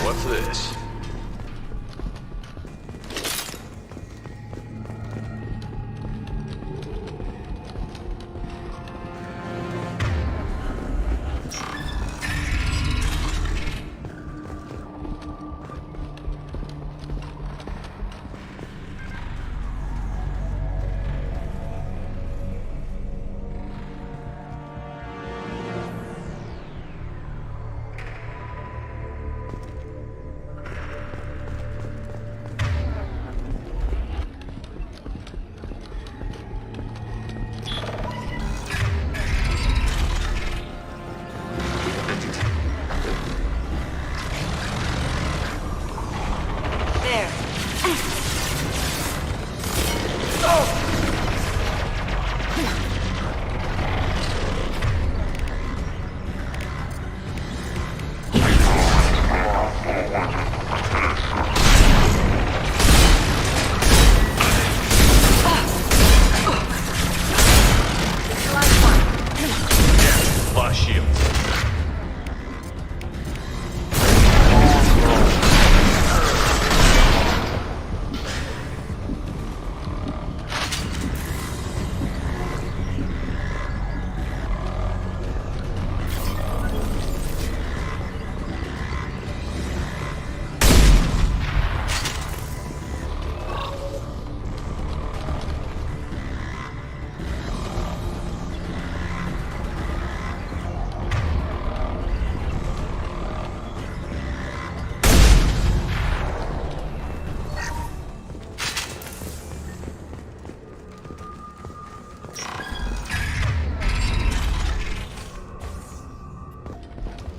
What's this?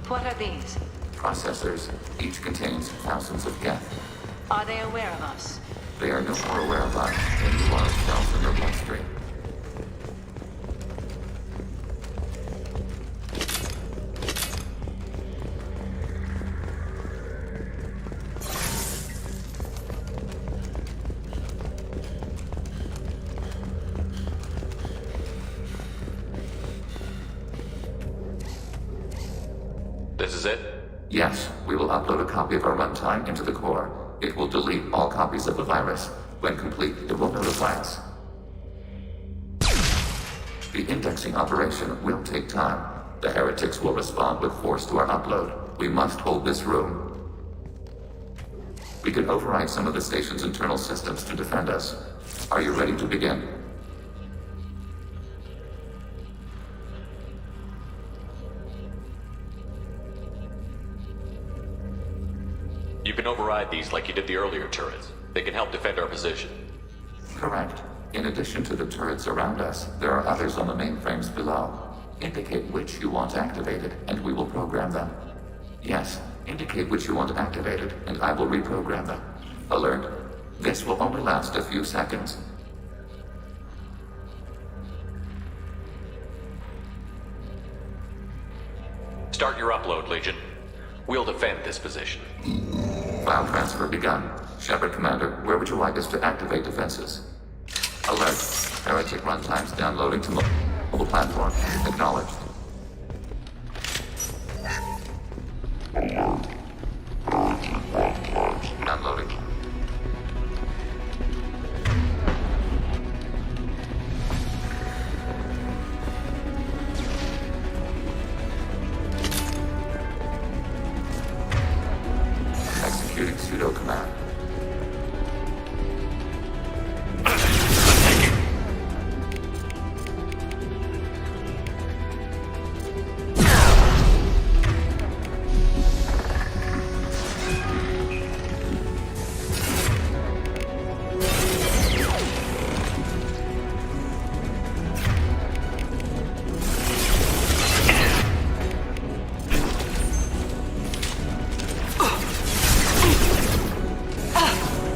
What are these? Processors. Each contains thousands of Geth. Are they aware of us? They are no more aware of us than you are of cells in their bloodstream. This is it? Yes, we will upload a copy of our runtime into the core. It will delete all copies of the virus. When complete, it will notify us. The indexing operation will take time. The heretics will respond with force to our upload. We must hold this room. We can override some of the station's internal systems to defend us. Are you ready to begin? You can override these like you did the earlier turrets. They can help defend our position. Correct. In addition to the turrets around us, there are others on the mainframes below. Indicate which you want activated, and we will program them. Yes, indicate which you want activated, and I will reprogram them. Alert. This will only last a few seconds. Start your upload, Legion. We'll defend this position. File transfer begun. Shepard Commander, where would you like us to activate defenses? Alert. Heretic runtimes downloading to mobile platform. Acknowledged. Downloading. Executing pseudo command.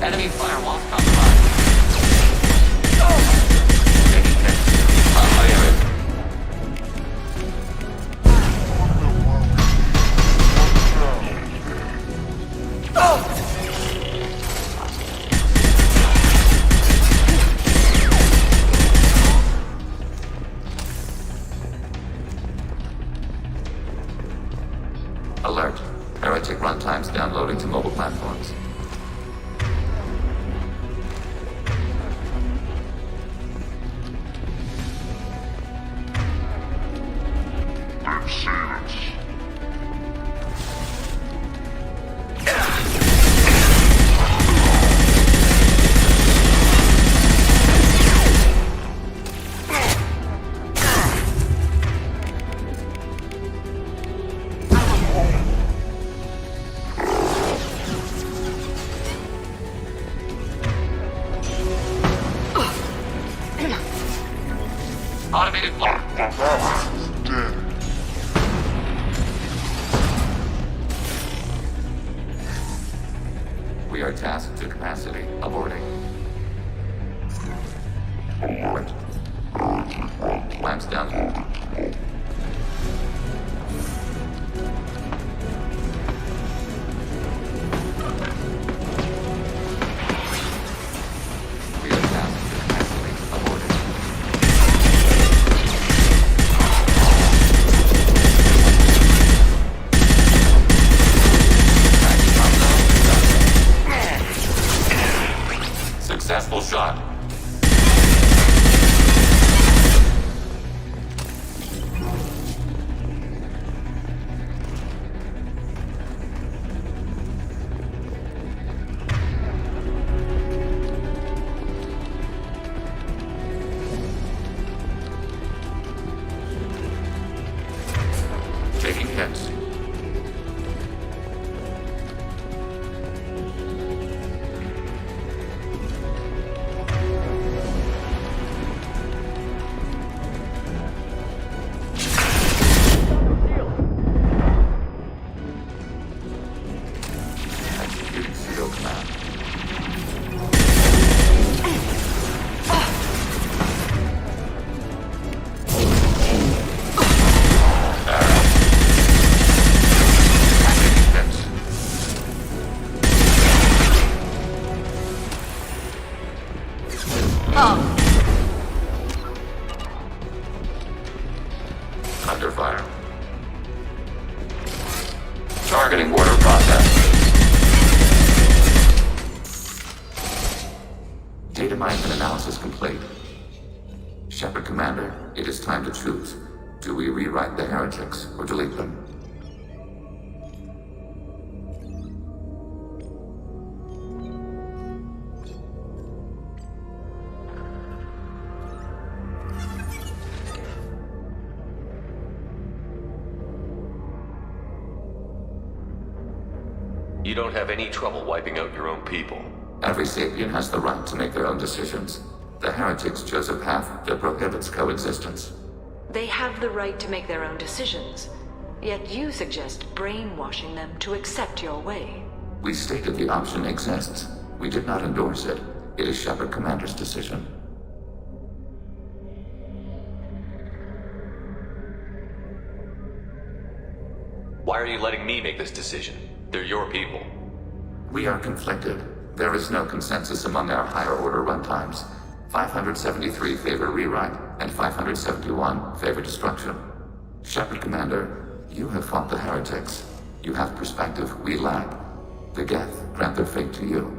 Enemy firewall compromised. Taking hit. Fire it. Alert. Heretic runtimes downloading to mobile platforms. Automated block. We are tasked to capacity. Aborting. Abort. Lamps down. Targeting order processed. Data mining and analysis complete. Shepard Commander, it is time to choose. Do we rewrite the heretics or delete them? You don't have any trouble wiping out your own people. Every sapient has the right to make their own decisions. The heretics chose a path that prohibits coexistence. They have the right to make their own decisions, yet you suggest brainwashing them to accept your way. We stated the option exists. We did not endorse it. It is Shepard Commander's decision. Why are you letting me make this decision? They're your people. We are conflicted. There is no consensus among our higher order runtimes. 573 favor rewrite, and 571 favor destruction. Shepard Commander, you have fought the heretics. You have perspective we lack. The Geth grant their fate to you.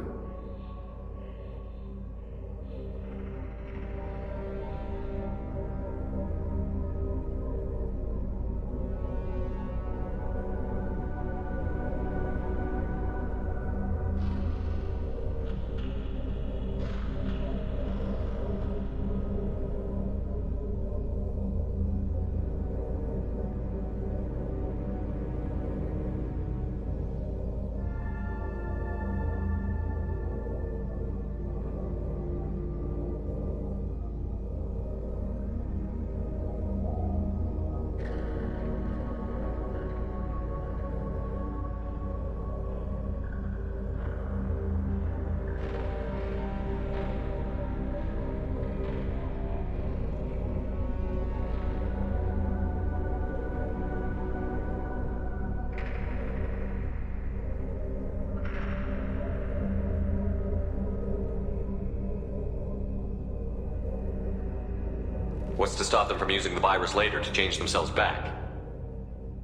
What's to stop them from using the virus later to change themselves back?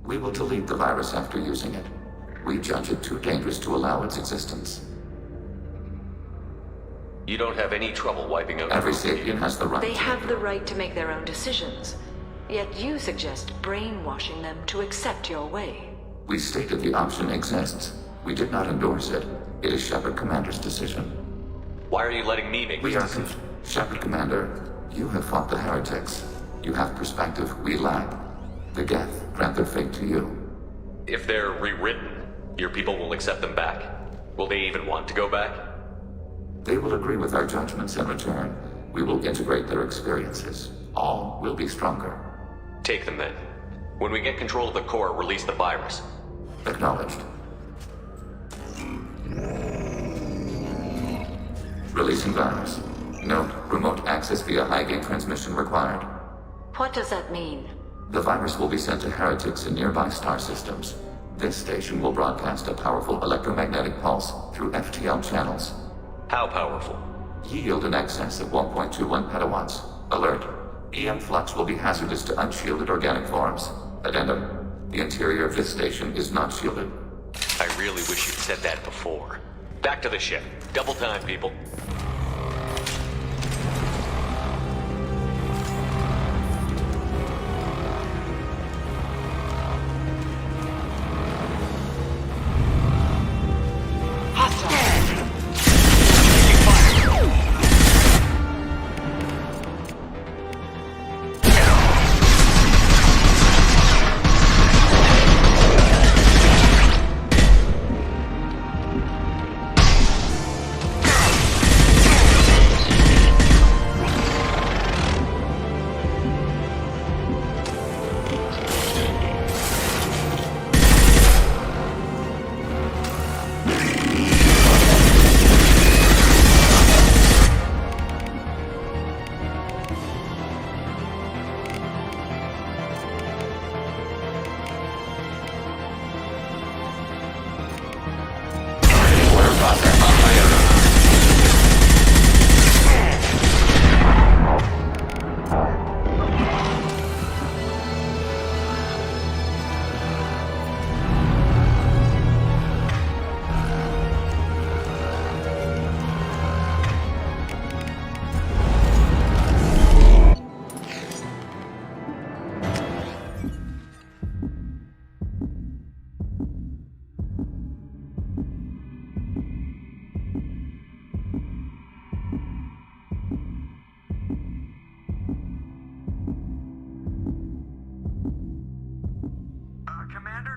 We will delete the virus after using it. We judge it too dangerous to allow its existence. You don't have any trouble wiping out Every sapient has the right. They have the right to make their own decisions, yet you suggest brainwashing them to accept your way. We stated the option exists. We did not endorse it. It is Shepard Commander's decision. Why are you letting me make this decision? Shepard Commander, you have fought the heretics. You have perspective we lack. The Geth grant their fate to you. If they're rewritten, your people will accept them back. Will they even want to go back? They will agree with our judgments in return. We will integrate their experiences. All will be stronger. Take them then. When we get control of the core, release the virus. Acknowledged. Releasing virus. Note, remote access via high-gain transmission required. What does that mean? The virus will be sent to heretics in nearby star systems. This station will broadcast a powerful electromagnetic pulse through FTL channels. How powerful? Yield in excess of 1.21 petawatts. Alert. EM flux will be hazardous to unshielded organic forms. Addendum. The interior of this station is not shielded. I really wish you'd said that before. Back to the ship. Double time, people.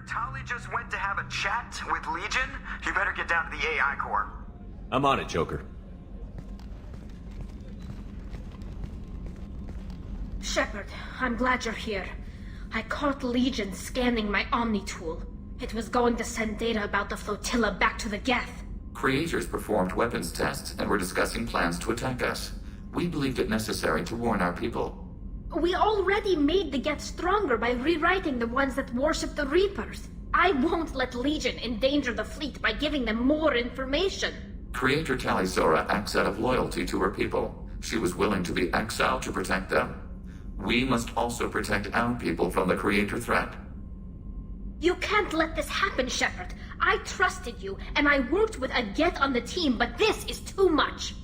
Tali just went to have a chat with Legion. You better get down to the AI core. I'm on it, Joker. Shepard, I'm glad you're here. I caught Legion scanning my Omni tool. It was going to send data about the flotilla back to the Geth. Creators performed weapons tests and were discussing plans to attack us. We believed it necessary to warn our people. We already made the Geth stronger by rewriting the ones that worship the Reapers. I won't let Legion endanger the fleet by giving them more information. Creator Tali Zora acts out of loyalty to her people. She was willing to be exiled to protect them. We must also protect our people from the Creator threat. You can't let this happen, Shepard. I trusted you, and I worked with a Geth on the team, but this is too much.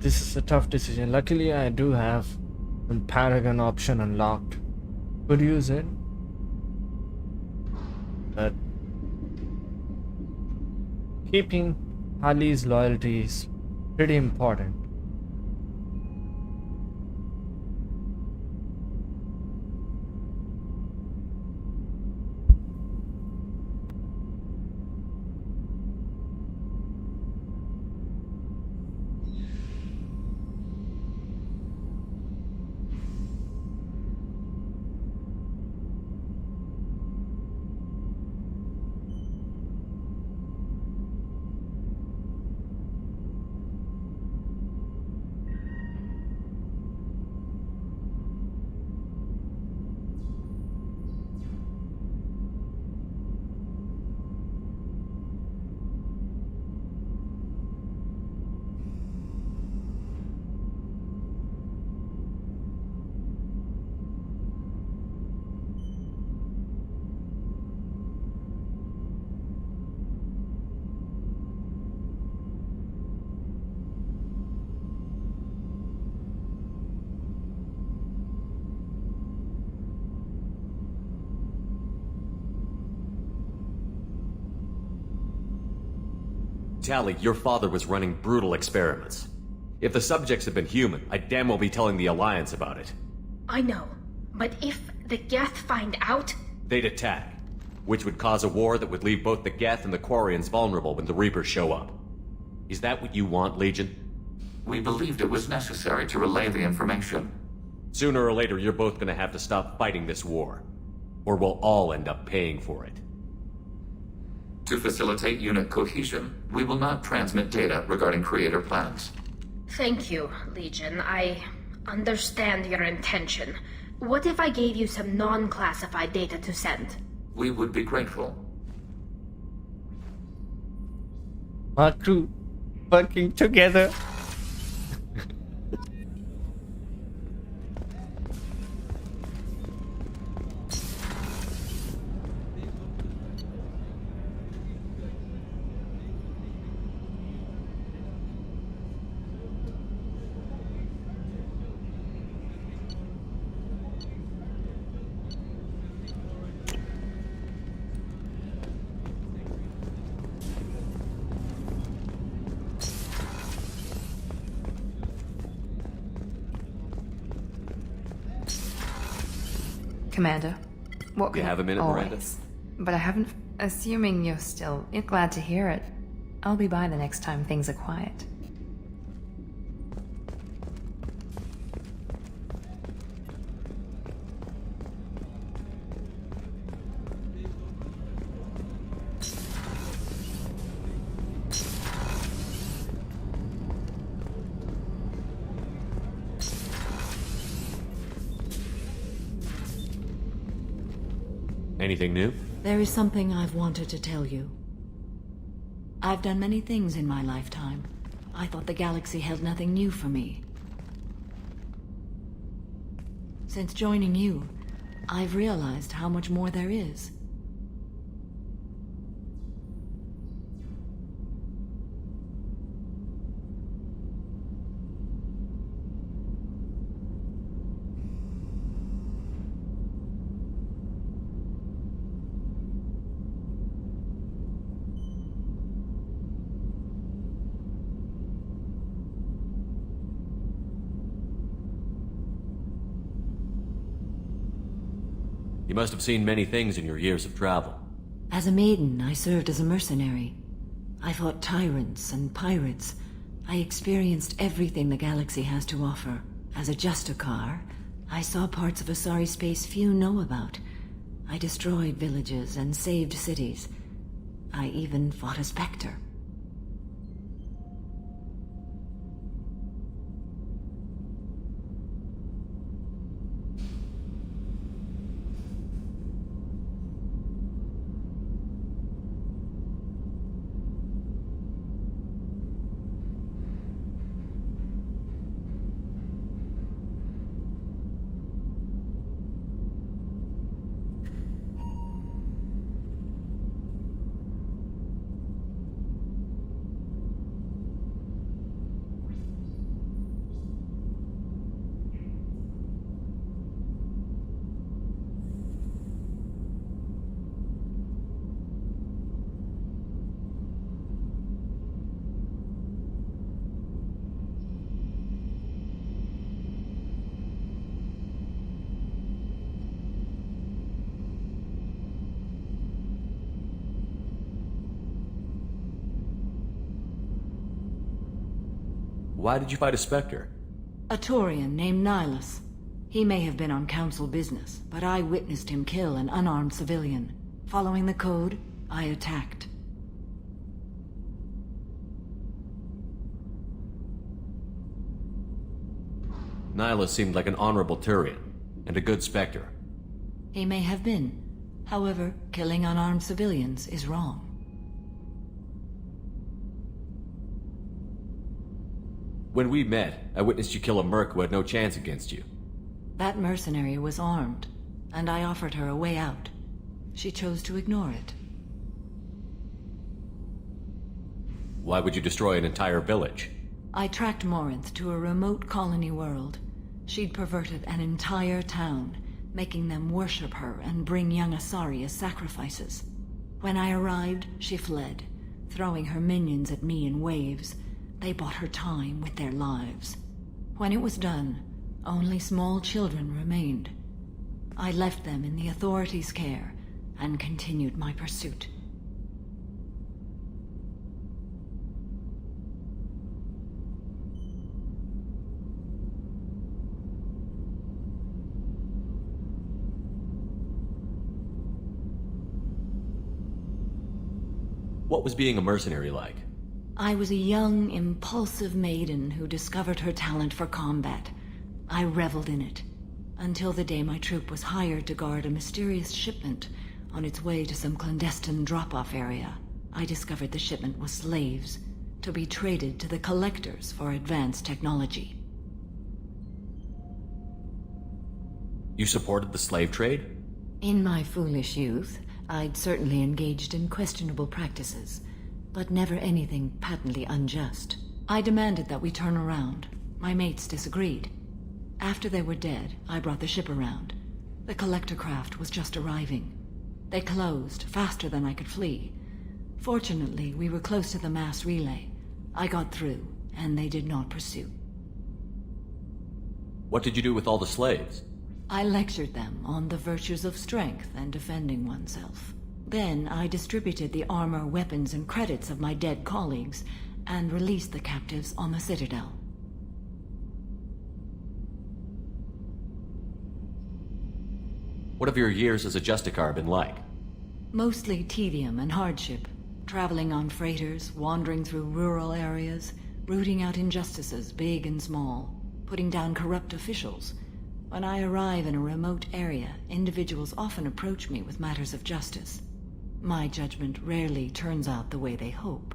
This is a tough decision. Luckily, I do have a Paragon option unlocked. Could use it, but keeping Tali's loyalty is pretty important. Tali, your father was running brutal experiments. If the subjects had been human, I'd damn well be telling the Alliance about it. I know, but if the Geth find out... They'd attack, which would cause a war that would leave both the Geth and the Quarians vulnerable when the Reapers show up. Is that what you want, Legion? We believed it was necessary to relay the information. Sooner or later, you're both gonna have to stop fighting this war. Or we'll all end up paying for it. To facilitate unit cohesion, we will not transmit data regarding Creator plans. Thank you, Legion. I understand your intention. What if I gave you some non-classified data to send? We would be grateful. Our crew working together. Commander, what You have a minute, always. Miranda? But I haven't... Assuming you're still... glad to hear it. I'll be by the next time things are quiet. Anything new? There is something I've wanted to tell you. I've done many things in my lifetime. I thought the galaxy held nothing new for me. Since joining you, I've realized how much more there is. You must have seen many things in your years of travel. As a maiden, I served as a mercenary. I fought tyrants and pirates. I experienced everything the galaxy has to offer. As a Justicar, I saw parts of Asari space few know about. I destroyed villages and saved cities. I even fought a Spectre. Why did you fight a Spectre? A Taurian named Nihilus. He may have been on council business, but I witnessed him kill an unarmed civilian. Following the code, I attacked. Nihilus seemed like an honorable Turian, and a good Spectre. He may have been. However, killing unarmed civilians is wrong. When we met, I witnessed you kill a merc who had no chance against you. That mercenary was armed, and I offered her a way out. She chose to ignore it. Why would you destroy an entire village? I tracked Morinth to a remote colony world. She'd perverted an entire town, making them worship her and bring young Asari as sacrifices. When I arrived, she fled, throwing her minions at me in waves. They bought her time with their lives. When it was done, only small children remained. I left them in the authorities' care and continued my pursuit. What was being a mercenary like? I was a young, impulsive maiden who discovered her talent for combat. I reveled in it, until the day my troop was hired to guard a mysterious shipment on its way to some clandestine drop-off area. I discovered the shipment was slaves, to be traded to the Collectors for advanced technology. You supported the slave trade? In my foolish youth, I'd certainly engaged in questionable practices, but never anything patently unjust. I demanded that we turn around. My mates disagreed. After they were dead, I brought the ship around. The collector craft was just arriving. They closed faster than I could flee. Fortunately, we were close to the mass relay. I got through, and they did not pursue. What did you do with all the slaves? I lectured them on the virtues of strength and defending oneself. Then I distributed the armor, weapons, and credits of my dead colleagues and released the captives on the Citadel. What have your years as a Justicar been like? Mostly tedium and hardship. Traveling on freighters, wandering through rural areas, rooting out injustices, big and small, putting down corrupt officials. When I arrive in a remote area, individuals often approach me with matters of justice. My judgment rarely turns out the way they hope.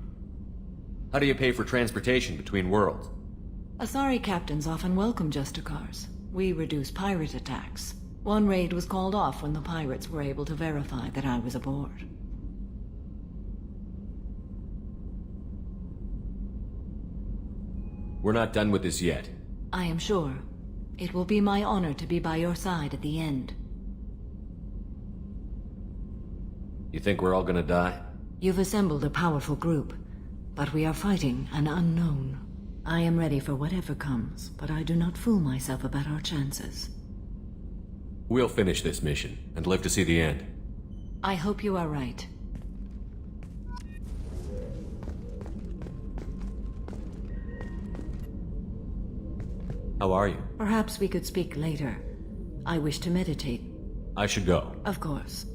How do you pay for transportation between worlds? Asari captains often welcome Justicars. We reduce pirate attacks. One raid was called off when the pirates were able to verify that I was aboard. We're not done with this yet. I am sure. It will be my honor to be by your side at the end. You think we're all gonna die? You've assembled a powerful group, but we are fighting an unknown. I am ready for whatever comes, but I do not fool myself about our chances. We'll finish this mission and live to see the end. I hope you are right. How are you? Perhaps we could speak later. I wish to meditate. I should go. Of course.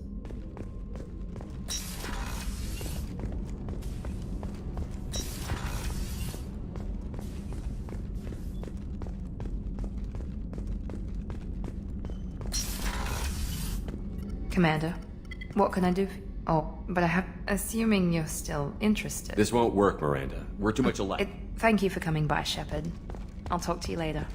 Commander, what can I do? Oh, but I have... Assuming you're still interested. This won't work, Miranda. We're too much alike. Thank you for coming by, Shepard. I'll talk to you later.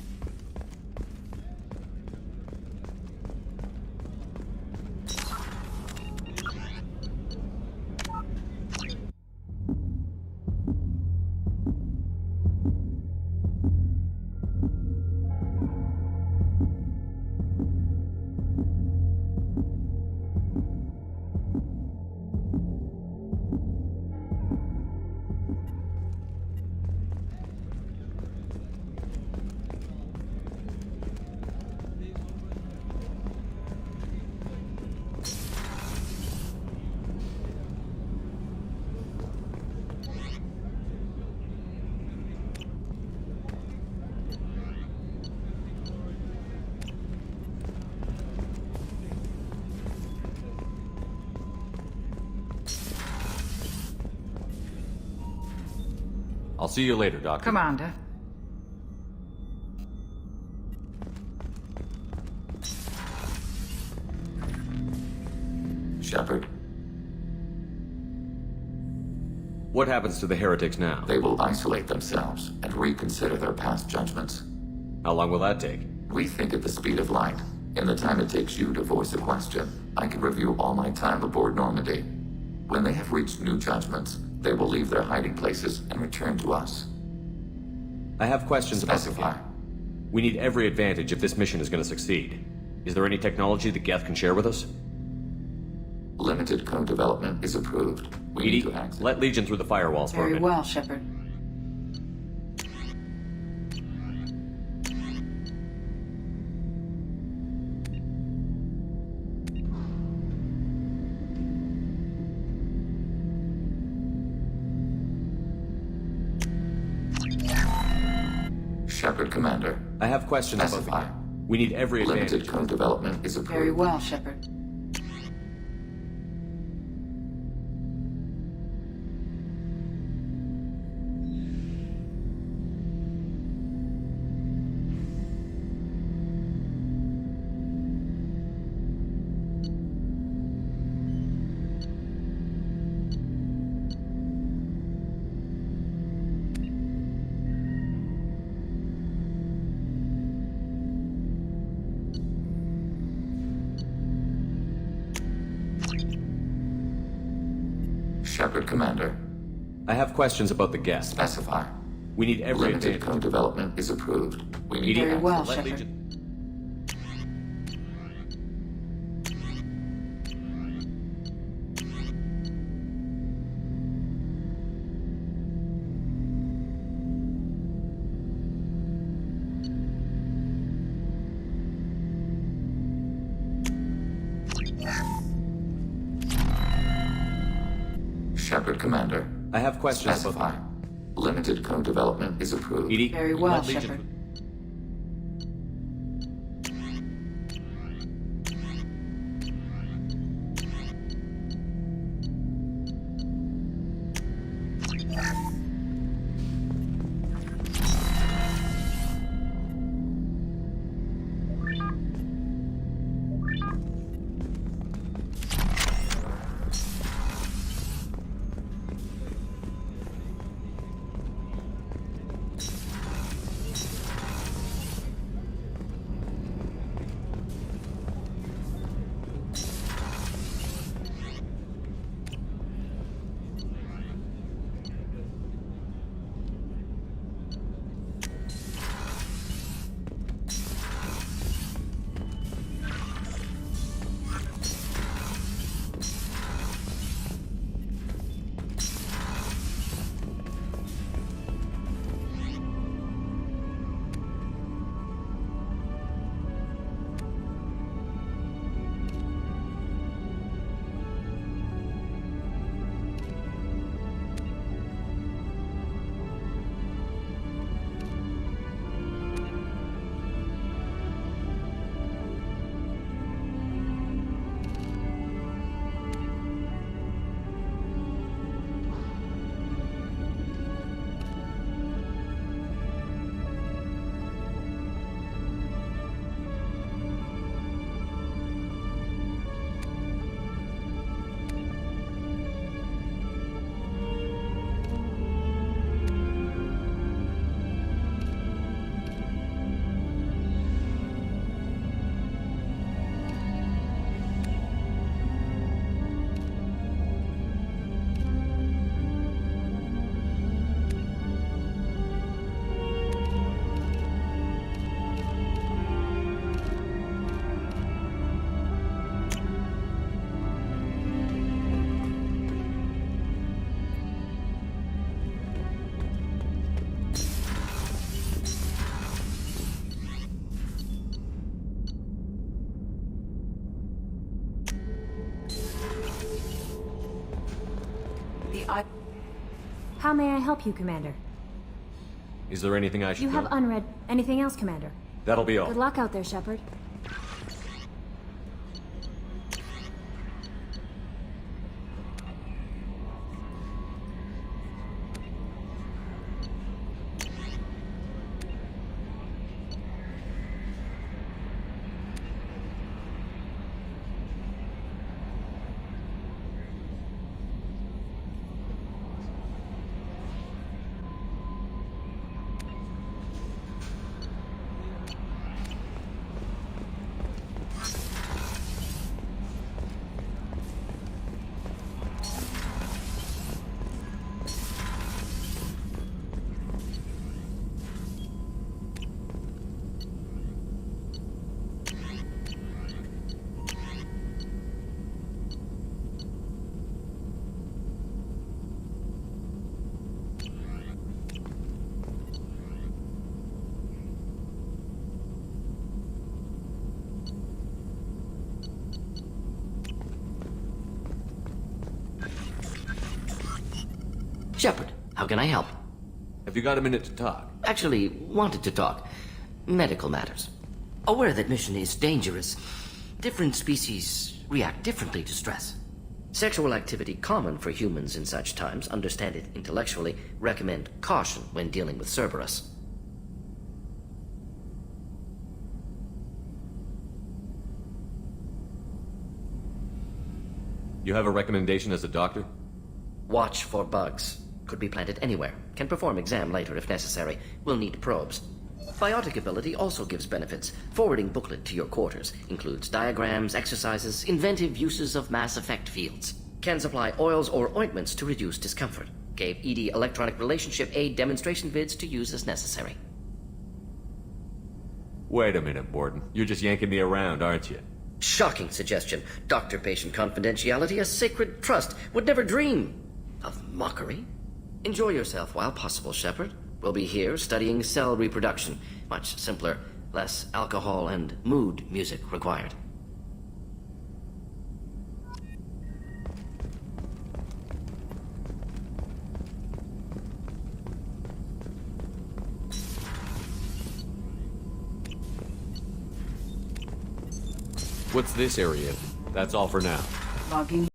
I'll see you later, Doctor. Commander. Shepard. What happens to the heretics now? They will isolate themselves and reconsider their past judgments. How long will that take? We think at the speed of light. In the time it takes you to voice a question, I can review all my time aboard Normandy. When they have reached new judgments, they will leave their hiding places and return to us. I have questions about the Specify. Geth. We need every advantage if this mission is going to succeed. Is there any technology the Geth can share with us? Limited code development is approved. We need to act. Let Legion through the firewalls for a Very minute. well, Shepard. Shepard, Commander. I have questions about the Specify. Geth. We need every advantage. Limited code development is approved. Very well, Shepard. Shepard, Commander. I have questions about the Geth. Specify. We need every Limited advantage. code development is approved. We need Very to act. well, Let Shepard. Legion... Shepard, Commander. I have questions Specify. about Limited code development is approved. EDI, Very well, let Legion... Shepard. How may I help you, Commander? Is there anything I should You have know? unread. Anything else, Commander? That'll be all. Good luck out there, Shepard. Shepard, how can I help? Have you got a minute to talk? Actually, wanted to talk. Medical matters. Aware that mission is dangerous. Different species react differently to stress. Sexual activity common for humans in such times, understand it intellectually, recommend caution when dealing with Cerberus. You have a recommendation as a doctor? Watch for bugs. Could be planted anywhere. Can perform exam later if necessary. Will need probes. Biotic ability also gives benefits. Forwarding booklet to your quarters. Includes diagrams, exercises, inventive uses of mass effect fields. Can supply oils or ointments to reduce discomfort. Gave ED electronic relationship aid demonstration vids to use as necessary. Wait a minute, Borden. You're just yanking me around, aren't you? Shocking suggestion. Doctor-patient confidentiality, a sacred trust. Would never dream of mockery. Enjoy yourself while possible, Shepard. We'll be here studying cell reproduction. Much simpler, less alcohol and mood music required. What's this area? That's all for now. Logging